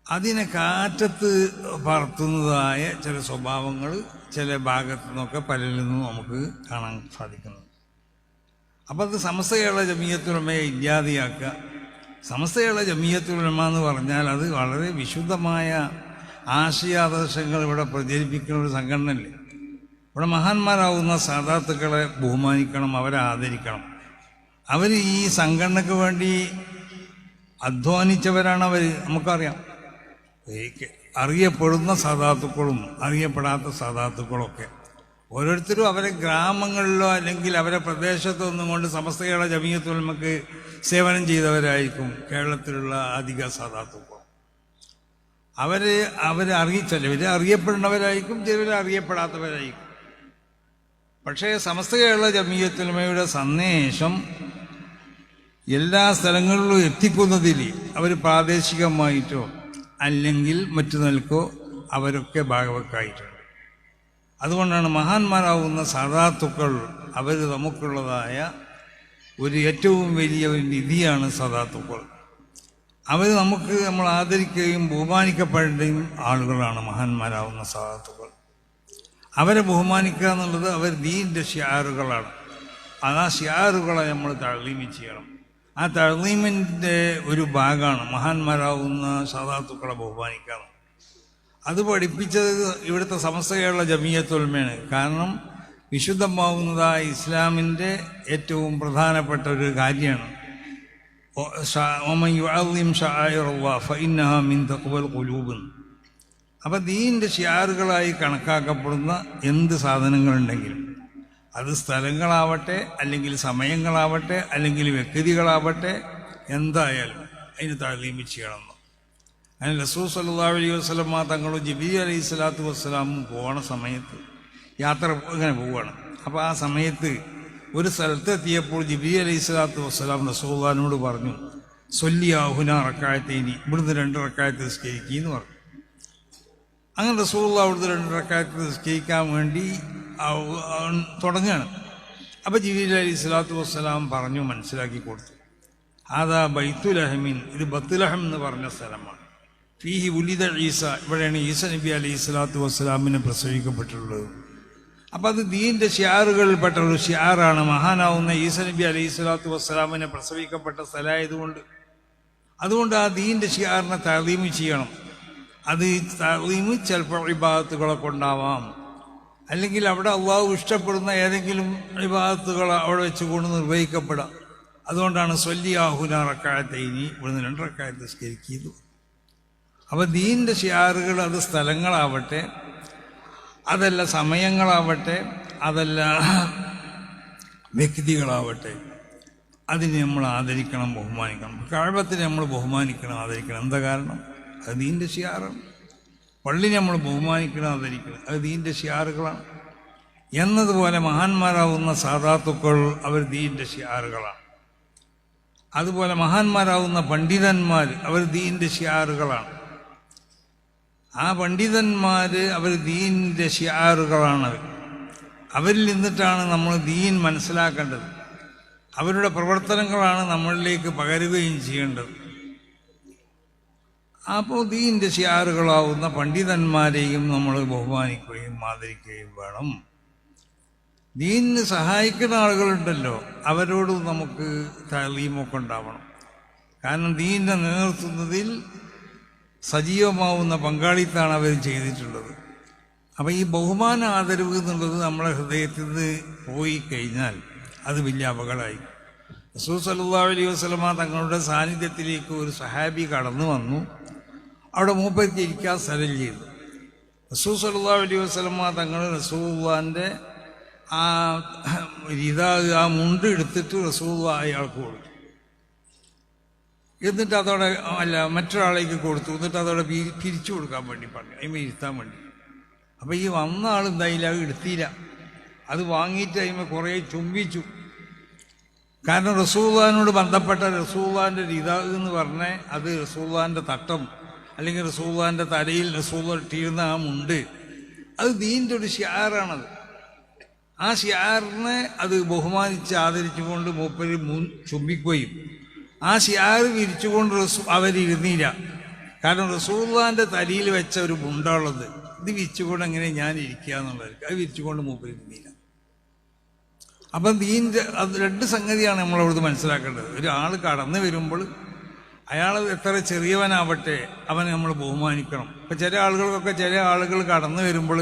Speaker 1: അതിനെ കാറ്റത്ത് പറത്തുന്നതായ ചില സ്വഭാവങ്ങൾ ചില ഭാഗത്തു നിന്നൊക്കെ പലരിൽ നിന്നും നമുക്ക് കാണാൻ സാധിക്കുന്നു. അപ്പം അത് സമസ്ത കേരള ജമിയത്തുൽ ഉലമയെ ഇല്ലാതെയാക്കുക. സമസ്ത കേരള ജമിയത്തുൽ ഉലമ എന്ന് പറഞ്ഞാൽ അത് വളരെ വിശുദ്ധമായ ആശയാദർശങ്ങൾ ഇവിടെ പ്രചരിപ്പിക്കുന്ന ഒരു സംഘടനയല്ലേ. ഇവിടെ മഹാന്മാരാവുന്ന സാദാത്തുക്കളെ ബഹുമാനിക്കണം, അവരെ ആദരിക്കണം. അവർ ഈ സംഘടനയ്ക്ക് വേണ്ടി അധ്വാനിച്ചവരാണ് അവർ. നമുക്കറിയാം, അറിയപ്പെടുന്ന സാദാത്തുക്കളും അറിയപ്പെടാത്ത സാദാത്തുക്കളൊക്കെ ഓരോരുത്തരും അവരെ ഗ്രാമങ്ങളിലോ അല്ലെങ്കിൽ അവരെ പ്രദേശത്തോ ഒന്നും കൊണ്ട് സമസ്ത കേരള ജമിയത്തുൽ ഉലമക്ക് സേവനം ചെയ്തവരായിരിക്കും കേരളത്തിലുള്ള അധിക സാദാത്തുക്കൾ. ചിലവർ അറിയപ്പെടുന്നവരായിരിക്കും, ചിലവർ അറിയപ്പെടാത്തവരായിരിക്കും. പക്ഷേ സമസ്ത കേരള ജമിയത്തുൽ ഉലമയുടെ സന്ദേശം എല്ലാ സ്ഥലങ്ങളിലും എത്തിക്കുന്നതിൽ അവർ പ്രാദേശികമായിട്ടോ അല്ലെങ്കിൽ മറ്റു നിലക്കോ അവരൊക്കെ ഭാഗവക്കായിട്ടുണ്ട്. അതുകൊണ്ടാണ് മഹാന്മാരാവുന്ന സാദാത്തുക്കൾ അവർ നമുക്കുള്ളതായ ഒരു ഏറ്റവും വലിയ ഒരു നിധിയാണ് സാദാത്തുക്കൾ. അവർ നമ്മൾ ആദരിക്കുകയും ബഹുമാനിക്കപ്പെടേണ്ട ആളുകളാണ് മഹാന്മാരാവുന്ന സാദാത്തുക്കൾ. അവരെ ബഹുമാനിക്കുക എന്നുള്ളത് അവർ ദീനിൻ്റെ ഷിയാറുകളാണ്. ആ ഷിയാറുകളെ നമ്മൾ തഅ്ലീം ചെയ്യണം. ആ തഅ്ലീമിൻ്റെ ഒരു ഭാഗമാണ് മഹാന്മാരാവുന്ന സാദാത്തുക്കളെ ബഹുമാനിക്കുക. അത് പഠിപ്പിച്ചത് ഇവിടുത്തെ സമസ്ത കേരള ജമിയത്തുൽ ഉലമയാണ്. കാരണം വിശുദ്ധമാവുന്നതായ ഇസ്ലാമിൻ്റെ ഏറ്റവും പ്രധാനപ്പെട്ട ഒരു കാര്യമാണ് അപ്പം ദീനിൻ്റെ ഷിയാറുകളായി കണക്കാക്കപ്പെടുന്ന എന്ത് സാധനങ്ങളുണ്ടെങ്കിലും അത് സ്ഥലങ്ങളാവട്ടെ അല്ലെങ്കിൽ സമയങ്ങളാവട്ടെ അല്ലെങ്കിൽ വ്യക്തികളാവട്ടെ എന്തായാലും അതിന് തഅ്ലീം ചെയ്യണം. അതിന് റസൂൽ സല്ലല്ലാഹു അലൈഹി വസല്ലമ തങ്ങളും ജിബ്രീൽ അലൈഹി സ്വലാത്തു വസ്സലാമും പോണ സമയത്ത് യാത്ര ഇങ്ങനെ പോവുകയാണ്. അപ്പോൾ ആ സമയത്ത് ഒരു സ്ഥലത്തെത്തിയപ്പോൾ ജിബ്രീൽ അലൈഹി സ്വലാത്തു വസ്സലാം റസൂലുള്ളാഹിനോട് പറഞ്ഞു, സ്വല്ലിയാ ഹുനാ റക്അത്തൈനി, ഇവിടുന്ന് 2 റക്അത്ത് നിസ്കരിക്കുകയെന്ന് പറഞ്ഞു. അങ്ങനെ റസൂലുള്ളാഹി അവിടുന്ന് 2 റക്അത്ത് നിസ്കരിക്കാൻ വേണ്ടി തുടങ്ങുകയാണ്. അപ്പോൾ ജിബ്രീൽ അലൈഹി സ്വലാത്തു വസ്സലാം പറഞ്ഞു, മനസ്സിലാക്കി കൊടുത്തു, ആദാ ബൈത്തുലഹമിൻ, ഇത് ബത്തുലഹം എന്ന് പറഞ്ഞ സ്ഥലമാണ്. ഫീഹി ഉലിദ ഈസ, ഇവിടെയാണ് ഈസ നബി അലൈഹി സ്വലാത്തു വസ്സലാമിനെ പ്രസവിക്കപ്പെട്ടുള്ളത്. അപ്പം അത് ദീനിൻ്റെ ഷിയാറുകളിൽപ്പെട്ട ഒരു ഷിയാറാണ്. മഹാനാവുന്ന ഈസ നബി അലൈഹി സ്വലാത്തു വസ്സലാമിനെ പ്രസവിക്കപ്പെട്ട സ്ഥലമായതുകൊണ്ട് അതുകൊണ്ട് ആ ദീനിൻ്റെ ഷിയാറിനെ തഅ്ലീം ചെയ്യണം. അത് തഅ്ലീം ചിലപ്പോൾ ഇബാദത്തുകളൊക്കെ ഉണ്ടാവാം, അല്ലെങ്കിൽ അവിടെ അള്ളാഹു ഇഷ്ടപ്പെടുന്ന ഏതെങ്കിലും ഇബാദത്തുകൾ അവിടെ വെച്ചുകൊണ്ട് നിർവഹിക്കപ്പെടാം. അതുകൊണ്ടാണ് സ്വല്ലിയാ ഹുനാ റക്അത്തൈനി, ഇവിടുന്ന് 2 റക്അത്ത് നിസ്കരിക്കുന്നു. അപ്പോൾ ദീനിൻ്റെ ഷിയാറുകൾ അത് സ്ഥലങ്ങളാവട്ടെ, അതല്ല സമയങ്ങളാവട്ടെ, അതല്ല വ്യക്തികളാവട്ടെ, അതിനെ നമ്മൾ ആദരിക്കണം, ബഹുമാനിക്കണം. കഅബത്തിനെ നമ്മൾ ബഹുമാനിക്കണം, ആദരിക്കണം. എന്താ കാരണം? അത് ദീനിൻ്റെ ഷിയാറാണ്. പള്ളി നമ്മൾ ബഹുമാനിക്കണം, ആദരിക്കണം, അത് ദീനിൻ്റെ ഷിയാറുകളാണ്. എന്നതുപോലെ മഹാന്മാരാവുന്ന സാദാത്തുക്കൾ അവർ ദീനിൻ്റെ ഷിയാറുകളാണ്. അതുപോലെ മഹാന്മാരാവുന്ന പണ്ഡിതന്മാർ അവർ ദീനിൻ്റെ ഷിയാറുകളാണ്. ആ പണ്ഡിതന്മാർ അവർ ദീനിൻ്റെ ഷിയാറുകളാണ്. അവരിൽ നിന്നിട്ടാണ് നമ്മൾ ദീൻ മനസ്സിലാക്കേണ്ടത്. അവരുടെ പ്രവർത്തനങ്ങളാണ് നമ്മളിലേക്ക് പകരുകയും ചെയ്യേണ്ടത്. അപ്പോൾ ദീനിൻ്റെ ഷിയാറുകളാവുന്ന പണ്ഡിതന്മാരെയും നമ്മൾ ബഹുമാനിക്കുകയും ആദരിക്കുകയും വേണം. ദീനിന് സഹായിക്കുന്ന ആളുകളുണ്ടല്ലോ, അവരോടും നമുക്ക് തഅ്ലീമൊക്കെ ഉണ്ടാവണം. കാരണം ദീനിനെ നിലനിർത്തുന്നതിൽ സജീവമാവുന്ന പങ്കാളിത്താണ് അവർ ചെയ്തിട്ടുള്ളത്. അപ്പോൾ ഈ ബഹുമാന ആദരവ് എന്നുള്ളത് നമ്മുടെ ഹൃദയത്തിൽ നിന്ന് പോയി കഴിഞ്ഞാൽ അത് വലിയ അപകടമായി. റസൂൽ സല്ലല്ലാഹു അലൈഹി വസല്ലമ തങ്ങളുടെ സാന്നിധ്യത്തിലേക്ക് ഒരു സഹാബി കടന്നു വന്നു. അവിടെ മൂപ്പർക്ക് ഇരിക്കാൻ സ്ഥലം ചെയ്തു. റസൂൽ സല്ലല്ലാഹു അലൈഹി വസല്ലമ തങ്ങൾ റസൂലുള്ളാഹിന്റെ ആ ആ മുണ്ട് എടുത്തിട്ട് റസൂലുള്ളാഹി അയാൾക്ക് കൊടുത്തു. എന്നിട്ട് അതോടെ മറ്റൊരാളേക്ക് കൊടുത്തു. എന്നിട്ട് അതോടെ പിരിച്ചു കൊടുക്കാൻ വേണ്ടി പറഞ്ഞു, അതിന്മേൽ ഇരുത്താൻ വേണ്ടി. അപ്പം ഈ വന്ന ആൾ എന്തായില്ല, അത് എടുത്തില്ല. അത് വാങ്ങിയിട്ട് അതിന്മേൽ കുറേ ചുംബിച്ചു. കാരണം റസൂലുള്ളാഹിനോട് ബന്ധപ്പെട്ട റസൂലുള്ളാഹിന്റെ രിദാ എന്ന് പറഞ്ഞാൽ അത് റസൂലുള്ളാഹിന്റെ തട്ടം അല്ലെങ്കിൽ റസൂലുള്ളാഹിന്റെ തലയിൽ റസൂലുള്ളാഹി ഇട്ടിരുന്ന ആ മുണ്ട്, അത് ദീനിന്റെ ഒരു ഷിആറാണത്. ആ ഷിആറിനെ അത് ബഹുമാനിച്ച് ആദരിച്ചുകൊണ്ട് മൂപ്പര് ചുംബിക്കുകയും ആ ഷിആർ വിരിച്ചുകൊണ്ട് അവരിരുന്നില്ല. കാരണം റസൂലുള്ളാഹിന്റെ തലയിൽ വെച്ച ഒരു മുണ്ടാണുള്ളത്, ഇത് വിരിച്ചുകൊണ്ട് എങ്ങനെ ഞാൻ ഇരിക്കുക എന്നുള്ളത്, അത് വിരിച്ചുകൊണ്ട് മൂപ്പര് ഇരുന്നില്ല. അപ്പം ദീൻ്റെ അത് രണ്ട് സംഗതിയാണ് നമ്മളവിടുന്ന് മനസ്സിലാക്കേണ്ടത്. ഒരാൾ കടന്നു വരുമ്പോൾ അയാൾ എത്ര ചെറിയവനാവട്ടെ അവനെ നമ്മൾ ബഹുമാനിക്കണം. ഇപ്പം ചില ആളുകൾ കടന്നു വരുമ്പോൾ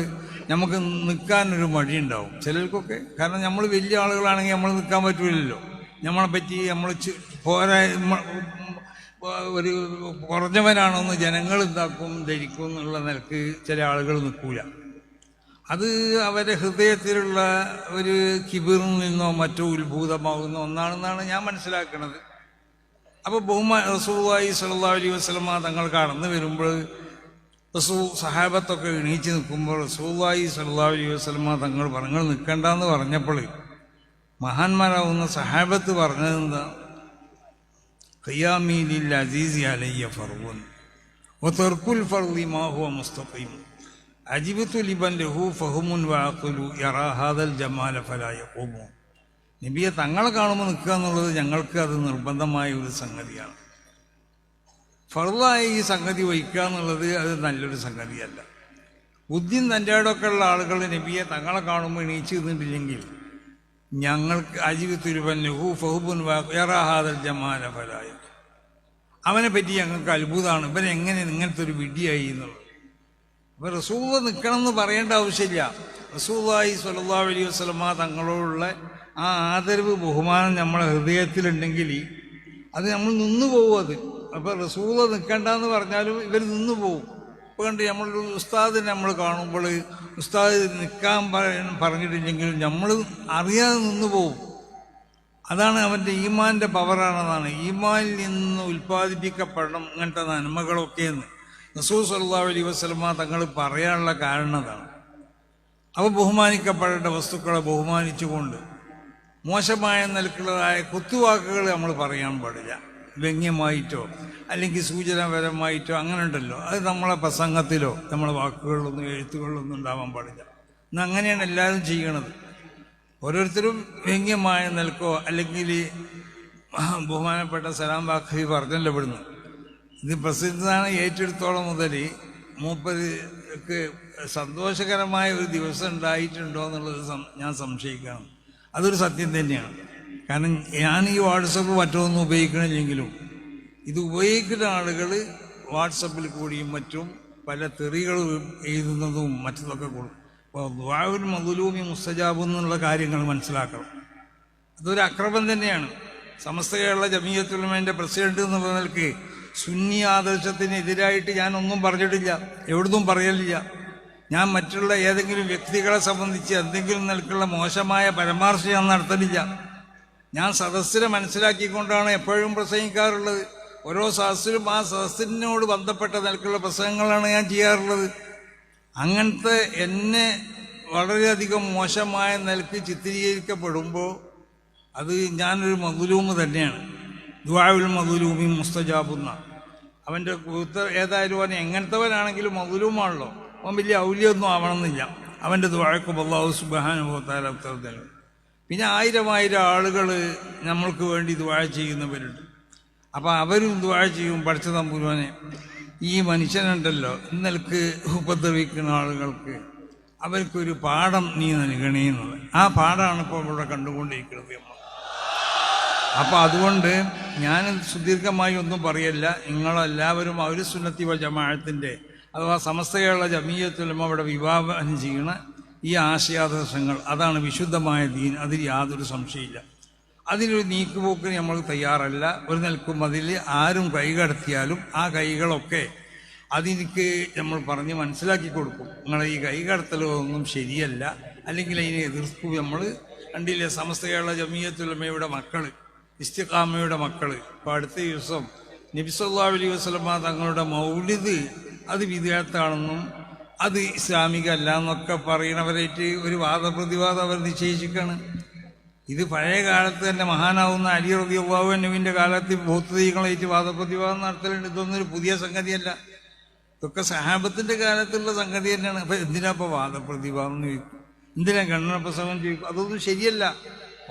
Speaker 1: നമുക്ക് നിൽക്കാനൊരു മടിയുണ്ടാവും ചിലർക്കൊക്കെ. കാരണം നമ്മൾ വലിയ ആളുകളാണെങ്കിൽ നമ്മൾ നിൽക്കാൻ പറ്റില്ലല്ലോ. നമ്മളെ പറ്റി നമ്മൾ ഒരു കുറഞ്ഞവനാണെന്ന് ജനങ്ങൾ എന്താക്കും ധരിക്കും എന്നുള്ള നിലക്ക് ചില ആളുകൾ നിൽക്കൂല. അത് അവരുടെ ഹൃദയത്തിലുള്ള ഒരു കിബിറിൽ നിന്നോ മറ്റോ ഉത്ഭൂതമാകുന്ന ഒന്നാണെന്നാണ് ഞാൻ മനസ്സിലാക്കുന്നത്. അപ്പോൾ റസൂലുള്ളാഹി സ്വല്ലല്ലാഹു അലൈഹി വസല്ലമ തങ്ങൾ കടന്നു വരുമ്പോൾ സഹാബത്തൊക്കെ എണീച്ച് നിൽക്കുമ്പോൾ റസൂലുള്ളാഹി സ്വല്ലല്ലാഹു അലൈഹി വസല്ലമ തങ്ങൾ പറഞ്ഞു നിൽക്കണ്ടെന്ന് പറഞ്ഞപ്പോൾ മഹാന്മാരാവുന്ന സഹാബത്ത് പറഞ്ഞതെന്താ, ഖിയാമി ലിൽ അസീസി അലയ്യ ഫർവുൻ വതർക്കുൽ ഫർളി മാ ഹുവ മുസ്തഖീം അജിബത്തു ലിബൻ ലഹു ഫഹുമുൻ വഅഖലു യറാ ഹാദൽ ജമാല ഫലാ യഖൂമു. നബിയെ തങ്ങളെ കാണുമ്പോൾ നിൽക്കുക എന്നുള്ളത് ഞങ്ങൾക്ക് അത് നിർബന്ധമായ ഒരു സംഗതിയാണ്. ഫർളായ ഈ സംഗതി വഹിക്കുക എന്നുള്ളത് അത് നല്ലൊരു സംഗതിയല്ല. ബുദ്ധിയും തൻ്റെ ഇടമൊക്കെ ഉള്ള ആളുകൾ നബിയെ തങ്ങളെ കാണുമ്പോൾ എണീച്ച് നിന്നിട്ടില്ലെങ്കിൽ ഞങ്ങൾക്ക് അജിബത്തു ലിബൻ ലഹു ഫഹുമുൻ യറാ ഹാദൽ ജമാല ഫലാ യഖൂമു, അവനെ പറ്റി ഞങ്ങൾക്ക് അത്ഭുതമാണ്, ഇവൻ എങ്ങനെ ഇങ്ങനത്തെ ഒരു വിഡ്ഢിയായി എന്നുള്ളത്. അപ്പോൾ റസൂലുള്ളാഹി നിൽക്കണം എന്ന് പറയേണ്ട ആവശ്യമില്ല. റസൂലുള്ളാഹി സ്വല്ലല്ലാഹു അലൈഹി വസല്ലമ തങ്ങളോടുള്ള ആ ആദരവ് ബഹുമാനം നമ്മളെ ഹൃദയത്തിലുണ്ടെങ്കിൽ അത് നമ്മൾ നിന്നു പോകും. അത് അപ്പോൾ റസൂലുള്ളാഹി നിൽക്കണ്ടെന്ന് പറഞ്ഞാലും ഇവർ നിന്നു പോകും. ഇപ്പോൾ കണ്ട് നമ്മളൊരു ഉസ്താദിനെ നമ്മൾ കാണുമ്പോൾ ഉസ്താദ് നിൽക്കാൻ പറഞ്ഞിട്ടില്ലെങ്കിലും നമ്മൾ അറിയാതെ നിന്നു പോകും. അതാണ് അവൻ്റെ ഈമാൻ്റെ പവറാണെന്നാണ്. ഈമാനിൽ നിന്ന് ഉൽപ്പാദിപ്പിക്കപ്പെടണം ഇങ്ങനത്തെ നന്മകളൊക്കെയെന്ന് റസൂൽ സല്ലല്ലാഹു അലൈഹി വസല്ലമ തങ്ങൾ പറയാനുള്ള കാരണം അതാണ്. അവ ബഹുമാനിക്കപ്പെടേണ്ട വസ്തുക്കളെ ബഹുമാനിച്ചുകൊണ്ട് മോശമായ നിലക്കുള്ളതായ കുത്തുവാക്കുകൾ നമ്മൾ പറയാൻ പാടില്ല. വ്യംഗ്യമായിട്ടോ അല്ലെങ്കിൽ സൂചനാപരമായിട്ടോ അങ്ങനെ ഉണ്ടല്ലോ, അത് നമ്മളെ പ്രസംഗത്തിലോ നമ്മളെ വാക്കുകളിലൊന്നും എഴുത്തുകളിലൊന്നും ഉണ്ടാവാൻ പാടില്ല. ഇന്ന് അങ്ങനെയാണ് എല്ലാവരും ചെയ്യണത്. ഓരോരുത്തരും വ്യംഗ്യമായ നിലക്കോ അല്ലെങ്കിൽ ബഹുമാനപ്പെട്ട സലാം ബാഖവി പറഞ്ഞല്ലോ ഇവിടുന്ന്, ഇത് പ്രസിദ്ധമാണ് ഏറ്റെടുത്തോളം മുതൽ മൂപ്പർക്ക് സന്തോഷകരമായ ഒരു ദിവസം ഉണ്ടായിട്ടുണ്ടോ എന്നുള്ളത് ഞാൻ സംശയിക്കണം. അതൊരു സത്യം തന്നെയാണ്. കാരണം ഞാൻ ഈ വാട്സപ്പ് മറ്റൊന്നും ഉപയോഗിക്കണില്ലെങ്കിലും ഇത് ഉപയോഗിക്കുന്ന ആളുകൾ വാട്സപ്പിൽ കൂടിയും മറ്റും പല തെറികൾ എഴുതുന്നതും മറ്റതൊക്കെ കൊടുക്കും. അപ്പോൾ ദുആഉൽ മദ്ലൂമി മുസ്തജാബ് എന്നുള്ള കാര്യങ്ങൾ മനസ്സിലാക്കണം. അതൊരു അക്രമം തന്നെയാണ്. സമസ്ത കേരള ജമീയത്തുൽ ഉലമയുടെ പ്രസിഡന്റ് എന്നുള്ള നിലയ്ക്ക് സുന്നി ആദർശത്തിനെതിരായിട്ട് ഞാനൊന്നും പറഞ്ഞിട്ടില്ല, എവിടുന്നും പറയലില്ല. ഞാൻ മറ്റുള്ള ഏതെങ്കിലും വ്യക്തികളെ സംബന്ധിച്ച് എന്തെങ്കിലും നിലക്കുള്ള മോശമായ പരാമർശം ഞാൻ നടത്തലില്ല. ഞാൻ സദസ്സിനെ മനസ്സിലാക്കിക്കൊണ്ടാണ് എപ്പോഴും പ്രസംഗിക്കാറുള്ളത്. ഓരോ സദസ്സിലും ആ സദസ്സിനോട് ബന്ധപ്പെട്ട നിലക്കുള്ള പ്രസംഗങ്ങളാണ് ഞാൻ ചെയ്യാറുള്ളത്. അങ്ങനത്തെ എന്നെ വളരെയധികം മോശമായ നിലക്ക് ചിത്രീകരിക്കപ്പെടുമ്പോൾ അത് ഞാനൊരു മദ്ലൂമ് തന്നെയാണ്. ദുആഉൽ മദ്ലൂമി മുസ്തജാബുന്ന അവൻ്റെ ഏതായാലും അവൻ എങ്ങനത്തവനാണെങ്കിലും മദ്ലൂമാണല്ലോ. അവൻ വലിയ ഔലിയൊന്നും ആവണമെന്നില്ല. അവൻ്റെ ദുആക്കും അല്ലാഹു സുബ്ഹാനഹു വ തആല ഉത്തരം തരും. പിന്നെ ആയിരം ആളുകൾ നമ്മൾക്ക് വേണ്ടി ദുആ ചെയ്യുന്നവരുണ്ട്. അപ്പം അവരും ദുആ ചെയ്യും, പഠിച്ച തമ്പുരാനെ ഈ മനുഷ്യനുണ്ടല്ലോ ഇന്നൽക്ക് ഉപദ്രവിക്കുന്ന ആളുകൾക്ക് അവർക്കൊരു പാഠം നീ നൽകണേ എന്നുള്ളത്. ആ പാഠമാണ് ഇപ്പോൾ ഇവിടെ കണ്ടുകൊണ്ടിരിക്കുന്നത് നമ്മൾ. അപ്പം അതുകൊണ്ട് ഞാൻ സുദീർഘമായി ഒന്നും പറയല്ല. നിങ്ങളെല്ലാവരും ഒരു സുന്നത്തി വൽ ജമാഅത്തിൻ്റെ അഥവാ സമസ്ത കേരള ജമീയത്തുൽ ഉലമ ഇവിടെ വിഭാവനം ചെയ്യുന്ന ഈ ആശയാദർശങ്ങൾ അതാണ് വിശുദ്ധമായ ദീൻ. അതിൽ യാതൊരു സംശയമില്ല. അതിലൊരു നീക്കുപോക്കിന് നമ്മൾ തയ്യാറല്ല. ഒരു നിൽക്കും അതിൽ ആരും കൈ കടത്തിയാലും ആ കൈകളൊക്കെ അതെനിക്ക് നമ്മൾ പറഞ്ഞ് മനസ്സിലാക്കി കൊടുക്കും. നിങ്ങളെ ഈ കൈകടത്തലൊന്നും ശരിയല്ല, അല്ലെങ്കിൽ അതിനെ എതിർക്കും. നമ്മൾ കണ്ടില്ലേ, സമസ്ത കേരള ജമിയത്തുൽ ഉലമയുടെ മക്കൾ, ഇസ്തിഖാമയുടെ മക്കൾ, ഇപ്പോൾ അടുത്ത ദിവസം നബി സല്ലല്ലാഹു അലൈഹി വസല്ലമ തങ്ങളുടെ മൗലിദ് അത് വിദഅത്താണെന്നും അത് ഇസ്ലാമിക അല്ല എന്നൊക്കെ പറയണവരായിട്ട് ഒരു വാദപ്രതിവാദം അവർ നിശ്ചയിച്ചിരിക്കുകയാണ്. ഇത് പഴയ കാലത്ത് തന്നെ മഹാനാവുന്ന അലി റളിയല്ലാഹു അൻഹുവിൻ്റെ കാലത്ത് ബൗദ്ധദീകളായിട്ട് വാദപ്രതിവാദം നടത്തലുണ്ട്. ഇതൊന്നും ഒരു പുതിയ സംഗതിയല്ല, ഇതൊക്കെ സഹാബത്തിന്റെ കാലത്തുള്ള സംഗതി തന്നെയാണ്. അപ്പൊ എന്തിനാ ഇപ്പൊ വാദപ്രതിവാദം എന്ന് ചോദിക്കും, എന്തിനാ ഖണ്ഡന പ്രസംഗം ചോദിക്കും? അതൊന്നും ശരിയല്ല.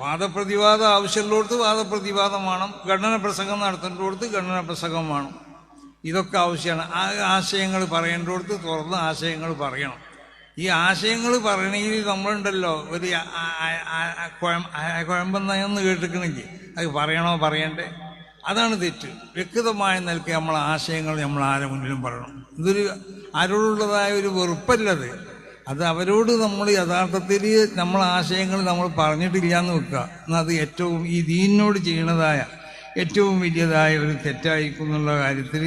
Speaker 1: വാദപ്രതിവാദം ആവശ്യമുള്ളിടത്ത് വാദപ്രതിവാദം വേണം, ഖണ്ഡന പ്രസംഗം നടത്തേണ്ടിടത്ത് ഖണ്ഡന പ്രസംഗം വേണം. ഇതൊക്കെ ആവശ്യമാണ്. ആ ആശയങ്ങൾ പറയേണ്ടിടത്ത് തുറന്ന് ആശയങ്ങൾ പറയണം. ഈ ആശയങ്ങൾ പറയണമെങ്കിൽ നമ്മളുണ്ടല്ലോ ഒരു കുഴമ്പെന്ന് കേട്ടിരിക്കണമെങ്കിൽ അത് പറയണോ പറയണ്ടേ? അതാണ് തെറ്റ്. വ്യക്തമായ നിലയ്ക്ക് നമ്മളെ ആശയങ്ങൾ നമ്മൾ ആരെ മുന്നിലും പറയണം. ഇതൊരു ആരോടുള്ളതായ ഒരു വെറുപ്പല്ലത്. അത് അവരോട് നമ്മൾ യഥാർത്ഥത്തിൽ നമ്മളെ ആശയങ്ങൾ നമ്മൾ പറഞ്ഞിട്ടില്ല എന്ന് വെക്കുക. എന്നാൽ അത് ഏറ്റവും ഈ ദീനിനോട് ചെയ്യണതായ ഏറ്റവും വലിയതായ ഒരു തെറ്റായിരിക്കും എന്നുള്ള കാര്യത്തിൽ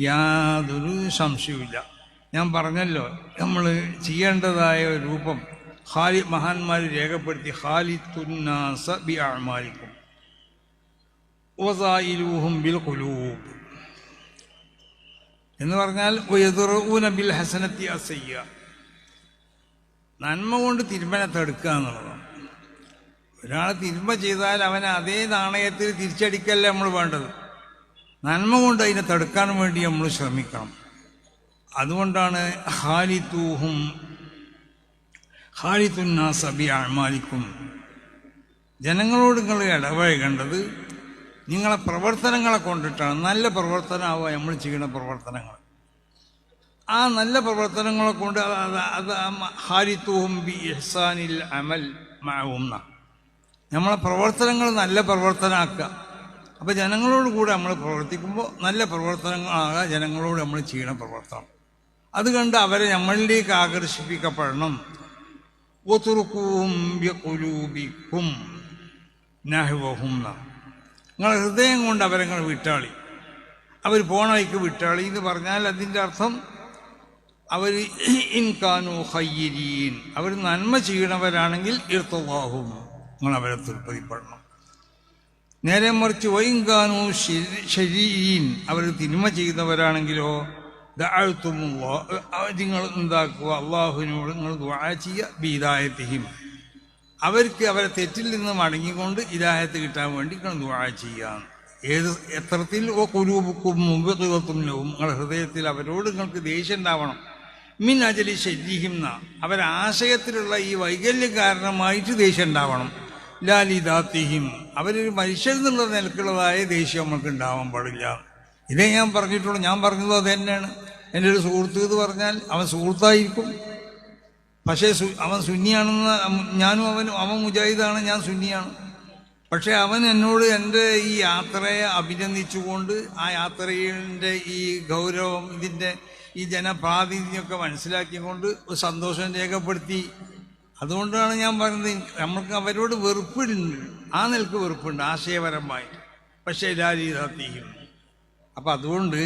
Speaker 1: യാതൊരു സംശയവുമില്ല. ഞാൻ പറഞ്ഞല്ലോ, നമ്മൾ ചെയ്യേണ്ടതായ രൂപം മഹാന്മാർ രേഖപ്പെടുത്തി, ഖാലിത്തുന്നാസ ബി അഅ്മാലിക്കും വസായിലുഹും ബിൽ ഖുലൂബ് എന്ന് പറഞ്ഞാൽ വയദ്റഊന ബിൽ ഹസനത്തി അസയ്യ, നന്മ കൊണ്ട് തിന്മനെ തടുക്കുക എന്നുള്ളതാണ്. ഒരാൾ തിന്മ ചെയ്താൽ അവനെ അതേ നാണയത്തിൽ തിരിച്ചടിക്കല്ല നമ്മൾ വേണ്ടത്. നന്മ കൊണ്ട് അതിനെ തടുക്കാൻ വേണ്ടി നമ്മൾ ശ്രമിക്കണം. അതുകൊണ്ടാണ് ഖാലിത്തുന്നാസ ബി അഅ്മാലിക്കും, ജനങ്ങളോട് നിങ്ങൾ ഇടപഴകേണ്ടത് നിങ്ങളെ പ്രവർത്തനങ്ങളെ കൊണ്ടിട്ടാണ്. നല്ല പ്രവർത്തനമാവുക നമ്മൾ ചെയ്യുന്ന പ്രവർത്തനങ്ങൾ. ആ നല്ല പ്രവർത്തനങ്ങളെ കൊണ്ട് അത് ഖാലിത്തുഹും ബി ഇഹ്സാനിൽ അമൽ മഅഹും, നമ്മളെ പ്രവർത്തനങ്ങൾ നല്ല പ്രവർത്തനമാക്കുക. അപ്പോൾ ജനങ്ങളോട് കൂടെ നമ്മൾ പ്രവർത്തിക്കുമ്പോൾ നല്ല പ്രവർത്തനങ്ങളാകുക ജനങ്ങളോട് നമ്മൾ ചെയ്യണ പ്രവർത്തനം. അത് കണ്ട് അവരെ നമ്മളിലേക്ക് ആകർഷിപ്പിക്കപ്പെടണം. വതുറുകൂഹും ബിഖുലൂബിക്കും നഹ്വഹും, നിങ്ങൾ ഹൃദയം കൊണ്ട് അവരെ വിട്ടാളി, അവർ പോണ വഴിക്ക് വിട്ടാളി എന്ന് പറഞ്ഞാൽ അതിൻ്റെ അർത്ഥം അവർ ഇൻകാനു ഖയ്യിരീൻ, അവർ നന്മ ചെയ്യണവരാണെങ്കിൽ ഇർത്തല്ലാഹും, നിങ്ങൾ അവരെ തൃപ്തിപ്പെടണം. നേരെ മറിച്ച് വൈൻകാനു ശരീൻ, അവർ തിന്മ ചെയ്യുന്നവരാണെങ്കിലോ ദഅഅ്തുമുല്ലാഹ്, നിങ്ങൾ എന്താക്കുക, അള്ളാഹുവിനോട് നിങ്ങൾ ദുആ ചെയ്യുക, ബിഹിദായത്തിഹിം, അവർക്ക് അവരെ തെറ്റിൽ നിന്ന് മടങ്ങിക്കൊണ്ട് ഹിദായത്ത് കിട്ടാൻ വേണ്ടി നിങ്ങൾ ദുആ ചെയ്യാം. ഏത് എത്രത്തിൽ ഖുലൂബുക്കും മുബഗിദത്തും ലഹും, നിങ്ങളുടെ ഹൃദയത്തിൽ അവരോട് നിങ്ങൾക്ക് ദേഷ്യം ഉണ്ടാവണം. മിൻ അജലി ശരീഹിം, അവരാശയത്തിലുള്ള ഈ വൈകല്യം കാരണമായിട്ട് ദേഷ്യം ഉണ്ടാവണം. ലാലിദാത്തിഹിം, അവരൊരു മനുഷ്യരെന്നുള്ള നിലക്കുള്ളതായ ദേഷ്യം നമുക്ക് ഉണ്ടാവാൻ പാടില്ല. ഇതേ ഞാൻ പറഞ്ഞിട്ടുള്ളൂ. ഞാൻ പറഞ്ഞത് അത് തന്നെയാണ്. എൻ്റെ ഒരു സുഹൃത്ത് എന്ന് പറഞ്ഞാൽ അവൻ സുഹൃത്തായിരിക്കും, പക്ഷേ അവൻ സുന്നിയാണെന്ന് ഞാനും അവൻ മുജാഹിദാണ്, ഞാൻ സുന്നിയാണ്. പക്ഷെ അവൻ എന്നോട് എൻ്റെ ഈ യാത്രയെ അഭിനന്ദിച്ചുകൊണ്ട് ആ യാത്രയുടെ ഈ ഗൗരവം, ഇതിൻ്റെ ഈ ജനപ്രാതിനിധ്യമൊക്കെ മനസ്സിലാക്കിക്കൊണ്ട് ഒരു സന്തോഷം രേഖപ്പെടുത്തി. അതുകൊണ്ടാണ് ഞാൻ പറയുന്നത്, നമുക്ക് അവരോട് വെറുപ്പുണ്ട്, ആ നിലക്ക് വെറുപ്പുണ്ട് ആശയപരമായിട്ട്, പക്ഷേ ലാലിദാത്തിഹിം. അപ്പം അതുകൊണ്ട്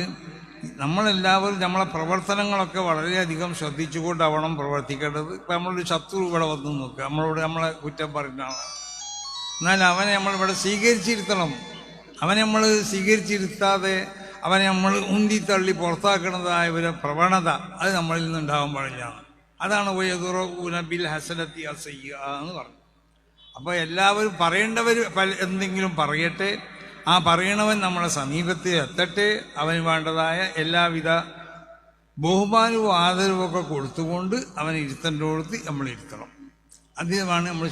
Speaker 1: നമ്മളെല്ലാവരും നമ്മളെ പ്രവർത്തനങ്ങളൊക്കെ വളരെയധികം ശ്രദ്ധിച്ചുകൊണ്ടാവണം പ്രവർത്തിക്കേണ്ടത്. ഇപ്പം നമ്മളൊരു ശത്രു ഇവിടെ വന്ന് നോക്കുക, നമ്മളെ കുറ്റം പറയുന്നതാണ്, എന്നാൽ അവനെ നമ്മളിവിടെ സ്വീകരിച്ചിരുത്തണം. അവനെ നമ്മൾ സ്വീകരിച്ചിരുത്താതെ അവനെ നമ്മൾ ഉന്തിത്തള്ളി പുറത്താക്കുന്നതായ ഒരു പ്രവണത അത് നമ്മളിൽ നിന്നുണ്ടാവാൻ പാടില്ല. അതാണ് വയദ്റഊന ബിൽ ഹസനത്തി അസയ്യ എന്ന് പറഞ്ഞു. അപ്പോൾ എല്ലാവരും പറയേണ്ടവർ എന്തെങ്കിലും പറയട്ടെ, ആ പറയണവൻ നമ്മളെ സമീപത്തിൽ എത്തട്ടെ, അവന് വേണ്ടതായ എല്ലാവിധ ബഹുമാനവും ആദരവും ഒക്കെ കൊടുത്തുകൊണ്ട് അവനെ ഇരുത്തേണ്ടോടത്ത് നമ്മൾ ഇരുത്തണം. അതിനാണ് നമ്മൾ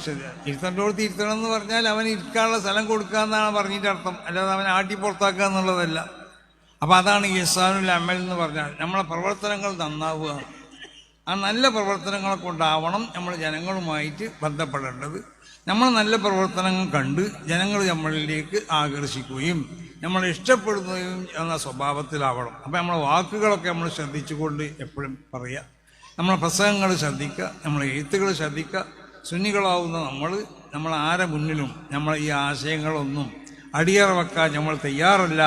Speaker 1: ഇരുത്തേണ്ടോടത്ത് ഇരുത്തണം എന്ന് പറഞ്ഞാൽ അവന് ഇരിക്കാനുള്ള സ്ഥലം കൊടുക്കുക എന്നാണ് പറഞ്ഞിട്ട് അർത്ഥം, അല്ലാതെ അവനെ ആട്ടി പുറത്താക്കുക എന്നുള്ളതല്ല. അപ്പം അതാണ് ഇഹ്സാനുൽ അമൽ എന്ന് പറഞ്ഞാൽ നമ്മളെ പ്രവർത്തനങ്ങൾ നന്നാവുക. ആ നല്ല പ്രവർത്തനങ്ങളെ കൊണ്ടാവണം നമ്മൾ ജനങ്ങളുമായിട്ട് ബന്ധപ്പെടേണ്ടത്. നമ്മൾ നല്ല പ്രവർത്തനങ്ങൾ കണ്ട് ജനങ്ങൾ നമ്മളിലേക്ക് ആകർഷിക്കുകയും നമ്മളെ ഇഷ്ടപ്പെടുകയും എന്ന സ്വഭാവത്തിലാവണം. അപ്പം നമ്മളെ വാക്കുകളൊക്കെ നമ്മൾ ശ്രദ്ധിച്ചുകൊണ്ട് എപ്പോഴും പറയുക, നമ്മളെ പ്രസംഗങ്ങൾ ശ്രദ്ധിക്കുക, നമ്മളെ എഴുത്തുകൾ ശ്രദ്ധിക്കുക. സുന്നികളാവുന്ന നമ്മൾ ആരെ മുന്നിലും നമ്മൾ ഈ ആശയങ്ങളൊന്നും അടിയറ വെക്കാൻ നമ്മൾ തയ്യാറല്ല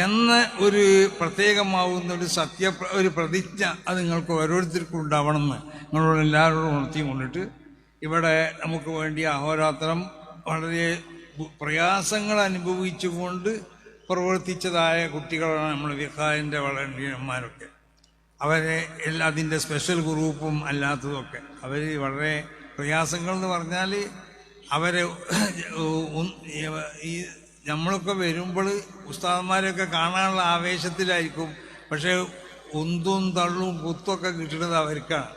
Speaker 1: എന്ന ഒരു പ്രത്യേകമാവുന്ന ഒരു പ്രതിജ്ഞ അത് നിങ്ങൾക്ക് ഓരോരുത്തർക്കും ഉണ്ടാവണമെന്ന് നിങ്ങളോട് എല്ലാവരോടും ഉണർത്തിയും കൊണ്ടിട്ട് ഇവിടെ നമുക്ക് വേണ്ടി അഹോരാത്രം വളരെ പ്രയാസങ്ങൾ അനുഭവിച്ചുകൊണ്ട് പ്രവർത്തിച്ചതായ കുട്ടികളാണ് നമ്മൾ വിഹായൻ്റെ വളണ്ടിയർമാരൊക്കെ. അവരെ അതിൻ്റെ സ്പെഷ്യൽ ഗ്രൂപ്പും അല്ലാത്തതൊക്കെ അവർ വളരെ പ്രയാസങ്ങൾ എന്ന് പറഞ്ഞാൽ അവരെ ഈ നമ്മളൊക്കെ വരുമ്പോൾ ഉസ്താദന്മാരെയൊക്കെ കാണാനുള്ള ആവേശത്തിലായിരിക്കും. പക്ഷേ ഉന്തും തള്ളും കുത്തൊക്കെ കിട്ടുന്നത് അവർക്കാണ്.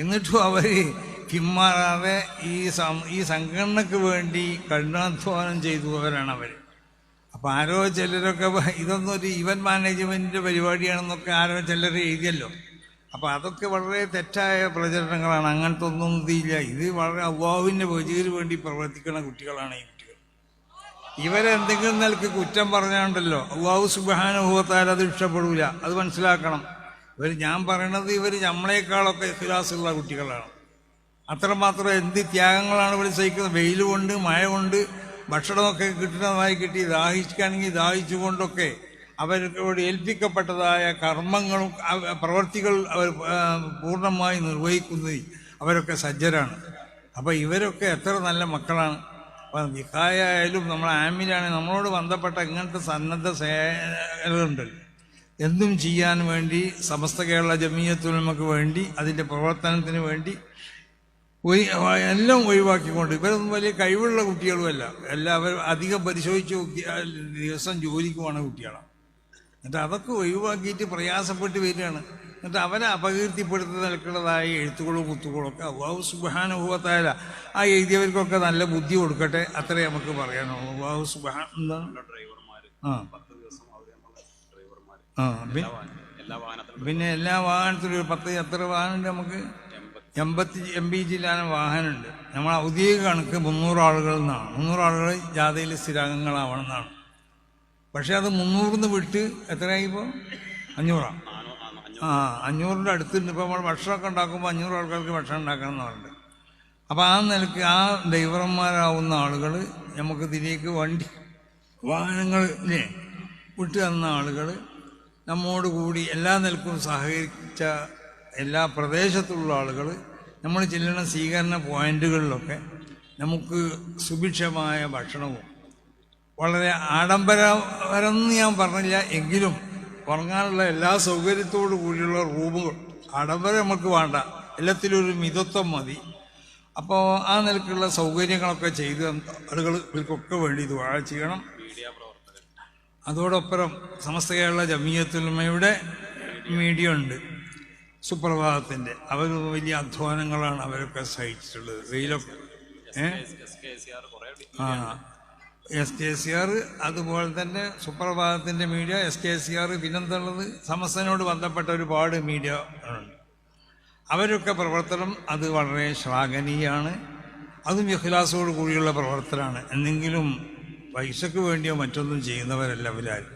Speaker 1: എന്നിട്ടും അവർ പിന്മാറാതെ ഈ സംഘടനയ്ക്ക് വേണ്ടി കഠിനാധ്വാനം ചെയ്തവരാണ് അവർ. അപ്പോൾ ആരോ ചിലരൊക്കെ ഇതൊന്നും ഒരു ഇവന്റ് മാനേജ്മെൻറ്റിൻ്റെ പരിപാടിയാണെന്നൊക്കെ ആരോ ചിലർ എഴുതിയല്ലോ. അപ്പോൾ അതൊക്കെ വളരെ തെറ്റായ പ്രചരണങ്ങളാണ്. അങ്ങനത്തെ ഒന്നും ഇതില്ല. ഇത് വളരെ അള്ളാഹുവിൻ്റെ വജീന് വേണ്ടി പ്രവർത്തിക്കുന്ന കുട്ടികളാണ് ഈ കുട്ടികൾ. ഇവരെന്തെങ്കിലും നിലക്ക് കുറ്റം പറഞ്ഞാണ്ടല്ലോ അള്ളാഹു സുബ്ഹാനഹു വ തആല അത് ഇഷ്ടപ്പെടില്ല. അത് മനസ്സിലാക്കണം. ഞാൻ പറയണത് ഇവർ നമ്മളെക്കാളൊക്കെ ഇഖ്ലാസുള്ള കുട്ടികളാണ്. അത്രമാത്രം എന്ത് ത്യാഗങ്ങളാണ് ഇവർ സഹിക്കുന്നത്. വെയിൽ കൊണ്ട് മഴ കൊണ്ട് ഭക്ഷണമൊക്കെ കിട്ടുന്നതായി കിട്ടി ദാഹിക്കുകയാണെങ്കിൽ ദാഹിച്ചുകൊണ്ടൊക്കെ അവരോട് ഏൽപ്പിക്കപ്പെട്ടതായ കർമ്മങ്ങളും പ്രവർത്തികൾ അവർ പൂർണ്ണമായി നിർവഹിക്കുന്നതിൽ അവരൊക്കെ സജ്ജരാണ്. അപ്പോൾ ഇവരൊക്കെ എത്ര നല്ല മക്കളാണ്. അപ്പം വിഹായായാലും നമ്മൾ ആമിലാണെങ്കിൽ നമ്മളോട് ബന്ധപ്പെട്ട ഇങ്ങനത്തെ സന്നദ്ധ സേനകളുണ്ടല്ലോ, എന്തും ചെയ്യാൻ വേണ്ടി സമസ്ത കേരള ജമിയത്തുൽ ഉലമക്ക് വേണ്ടി അതിൻ്റെ പ്രവർത്തനത്തിന് വേണ്ടി എല്ലാം ഒഴിവാക്കിക്കൊണ്ട് ഇവരൊന്നും വലിയ കഴിവുള്ള കുട്ടികളുമല്ല. എല്ലാവരും അധികം പരിശോധിച്ച് നോക്കിയാൽ ദിവസം ജോലിക്ക് പോണ കുട്ടികളാണ്. എന്നിട്ട് അതൊക്കെ ഒഴിവാക്കിയിട്ട് പ്രയാസപ്പെട്ട് വരികയാണ്. എന്നിട്ട് അവരെ അപകീർത്തിപ്പെടുത്തുന്ന നിൽക്കുന്നതായ എഴുത്തുകളും കുത്തുകളും ഒക്കെ അല്ലാഹു സുബ്ഹാനഹു വ തആല ആ എഴുതിയവർക്കൊക്കെ നല്ല ബുദ്ധി കൊടുക്കട്ടെ. അത്രേ നമുക്ക് പറയാനുള്ളൂ. അല്ലാഹു പിന്നെ എല്ലാ വാഹനത്തിലും ഒരു 10 എത്ര വാഹനമുണ്ട് നമുക്ക്? 80 MPG-ലാണ് വാഹനമുണ്ട്. നമ്മൾ ഔദ്യോഗിക കണക്ക് 300 ആളുകൾ എന്നാണ്. 300 ആളുകൾ ജാഥയിൽ സ്ഥിരാംഗങ്ങളാവണം എന്നാണ്. പക്ഷെ അത് 300 വിട്ട് എത്രയായി ഇപ്പോൾ? 500. 500ൻ്റെ അടുത്തുണ്ട്. ഇപ്പോൾ നമ്മൾ ഭക്ഷണമൊക്കെ ഉണ്ടാക്കുമ്പോൾ 500 ആൾക്കാർക്ക് ഭക്ഷണം ഉണ്ടാക്കണം എന്ന് പറഞ്ഞിട്ട്. അപ്പോൾ ആ നിലക്ക് ആ ഡ്രൈവർമാരാവുന്ന ആളുകൾ നമുക്ക് ഇതിലേക്ക് വാഹനങ്ങളിലെ വിട്ട് തന്ന ആളുകൾ നമ്മോട് കൂടി എല്ലാ നിലക്കും സഹകരിച്ച എല്ലാ പ്രദേശത്തുള്ള ആളുകൾ നമ്മൾ ചെല്ലുന്ന സ്വീകരണ പോയിന്റുകളിലൊക്കെ നമുക്ക് സുഭിക്ഷമായ ഭക്ഷണവും വളരെ ആഡംബരമെന്ന് ഞാൻ പറഞ്ഞില്ല എങ്കിലും ഉറങ്ങാനുള്ള എല്ലാ സൗകര്യത്തോടു കൂടിയുള്ള റൂമുകൾ. ആഡംബരം നമുക്ക് വേണ്ട, എല്ലാത്തിലും ഒരു മിതത്വം മതി. അപ്പോൾ ആ നിലക്കുള്ള സൗകര്യങ്ങളൊക്കെ ചെയ്ത് ആളുകൾ ഇവർക്കൊക്കെ വേണ്ടി ദുആ ചെയ്യണം. അതോടൊപ്പം സമസ്ത കേരള ജമിയത്തുൽ ഉലമയുടെ മീഡിയ ഉണ്ട്, സുപ്രഭാതത്തിൻ്റെ. അവർ വലിയ അധ്വാനങ്ങളാണ് അവരൊക്കെ സഹിച്ചിട്ടുള്ളത്. വെയിലൊക്കെ SKCR അതുപോലെ തന്നെ സുപ്രഭാതത്തിൻ്റെ മീഡിയ, SKCR, പിന്നെന്തുള്ളത് സമസ്തനോട് ബന്ധപ്പെട്ട ഒരുപാട് മീഡിയ ഉണ്ട്. അവരൊക്കെ പ്രവർത്തനം അത് വളരെ ശ്ലാഘനീയമാണ്. അതും ഇഖ്ലാസോട് കൂടിയുള്ള പ്രവർത്തനമാണ്. എന്തെങ്കിലും പൈസക്ക് വേണ്ടിയോ മറ്റൊന്നും ചെയ്യുന്നവരല്ല അവരാരും.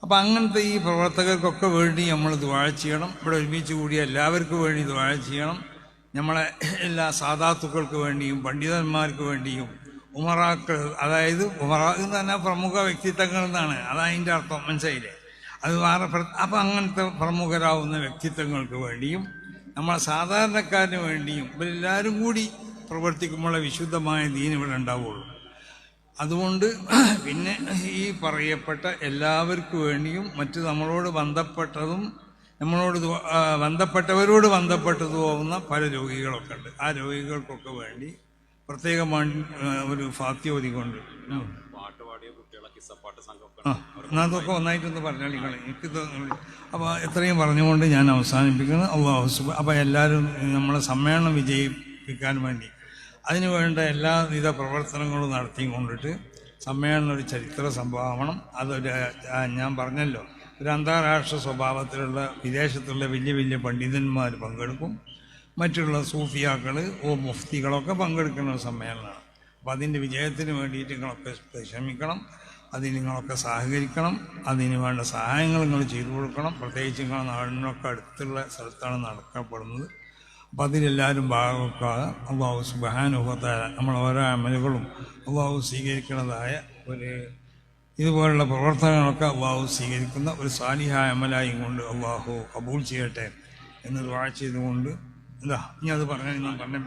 Speaker 1: അപ്പം അങ്ങനത്തെ ഈ പ്രവർത്തകർക്കൊക്കെ വേണ്ടി നമ്മൾ ദുആ ചെയ്യണം. ഇവിടെ ഒരുമിച്ച് കൂടിയ എല്ലാവർക്കും വേണ്ടി ദുആ ചെയ്യണം. നമ്മളെ എല്ലാ സാദാത്തുക്കൾക്ക് വേണ്ടിയും പണ്ഡിതന്മാർക്ക് വേണ്ടിയും ഉമറാക്കൾ, അതായത് ഉമറാ എന്ന് പറഞ്ഞാൽ പ്രമുഖ വ്യക്തിത്വങ്ങൾ എന്നാണ്, അതതിൻ്റെ അർത്ഥം, മനസ്സിലായില്ലേ? അത് വേറെ. അപ്പം അങ്ങനത്തെ പ്രമുഖരാവുന്ന വ്യക്തിത്വങ്ങൾക്ക് വേണ്ടിയും നമ്മളെ സാധാരണക്കാരന് വേണ്ടിയും ഇവരെല്ലാവരും കൂടി പ്രവർത്തിക്കുമ്പോഴേ വിശുദ്ധമായ ദീൻ ഇവിടെ ഉണ്ടാവുള്ളൂ. അതുകൊണ്ട് പിന്നെ ഈ പറയപ്പെട്ട എല്ലാവർക്കും വേണ്ടിയും മറ്റ് നമ്മളോട് ബന്ധപ്പെട്ടതും ബന്ധപ്പെട്ടവരോട് ബന്ധപ്പെട്ടതുമാവുന്ന പല രോഗികളൊക്കെ ഉണ്ട്. ആ രോഗികൾക്കൊക്കെ വേണ്ടി പ്രത്യേകമായി ഒരു ഫാത്യോതി കൊണ്ട് അതൊക്കെ ഒന്നായിട്ടൊന്ന് പറഞ്ഞാൽ എനിക്കിത്. അപ്പോൾ എത്രയും പറഞ്ഞുകൊണ്ട് ഞാൻ അവസാനിപ്പിക്കുന്നു. അല്ലാഹു. അപ്പോൾ എല്ലാവരും നമ്മളെ സമ്മേളനം വിജയിപ്പിക്കാൻ വേണ്ടി അതിനു വേണ്ട എല്ലാവിധ പ്രവർത്തനങ്ങളും നടത്തിയും കൊണ്ടിട്ട് സമ്മേളനം ഒരു ചരിത്ര സംഭവമാവണം. അതൊരു ഞാൻ പറഞ്ഞല്ലോ, ഒരു അന്താരാഷ്ട്ര സ്വഭാവത്തിലുള്ള വിദേശത്തുള്ള വലിയ വലിയ പണ്ഡിതന്മാർ പങ്കെടുക്കും, മറ്റുള്ള സൂഫിയാക്കൾ മുഫ്തികളൊക്കെ പങ്കെടുക്കുന്ന ഒരു സമ്മേളനമാണ്. അപ്പോൾ അതിൻ്റെ വിജയത്തിന് വേണ്ടിയിട്ട് നിങ്ങളൊക്കെ പരിശ്രമിക്കണം, അതിന് നിങ്ങളൊക്കെ സഹകരിക്കണം, അതിന് വേണ്ട സഹായങ്ങൾ നിങ്ങൾ ചെയ്തു കൊടുക്കണം. പ്രത്യേകിച്ച് നിങ്ങളുടെ നാടിനൊക്കെ അടുത്തുള്ള സ്ഥലത്താണ് നടക്കപ്പെടുന്നത്. അപ്പം അതിലെല്ലാവരും ഭാഗവെക്കാതെ അല്ലാഹു സുബ്ഹാനഹു വ തആല നമ്മൾ ഓരോ അമലുകളും അല്ലാഹു സ്വീകരിക്കുന്നതായ ഒരു ഇതുപോലുള്ള പ്രവർത്തനങ്ങളൊക്കെ അള്ളാഹു സ്വീകരിക്കുന്ന ഒരു സാലിഹായ അമലായും കൊണ്ട് അള്ളാഹു കബൂൽ ചെയ്യട്ടെ എന്ന് ദുആ ചെയ്തുകൊണ്ട് ഇനി അത് പറഞ്ഞു ഞാൻ പറഞ്ഞ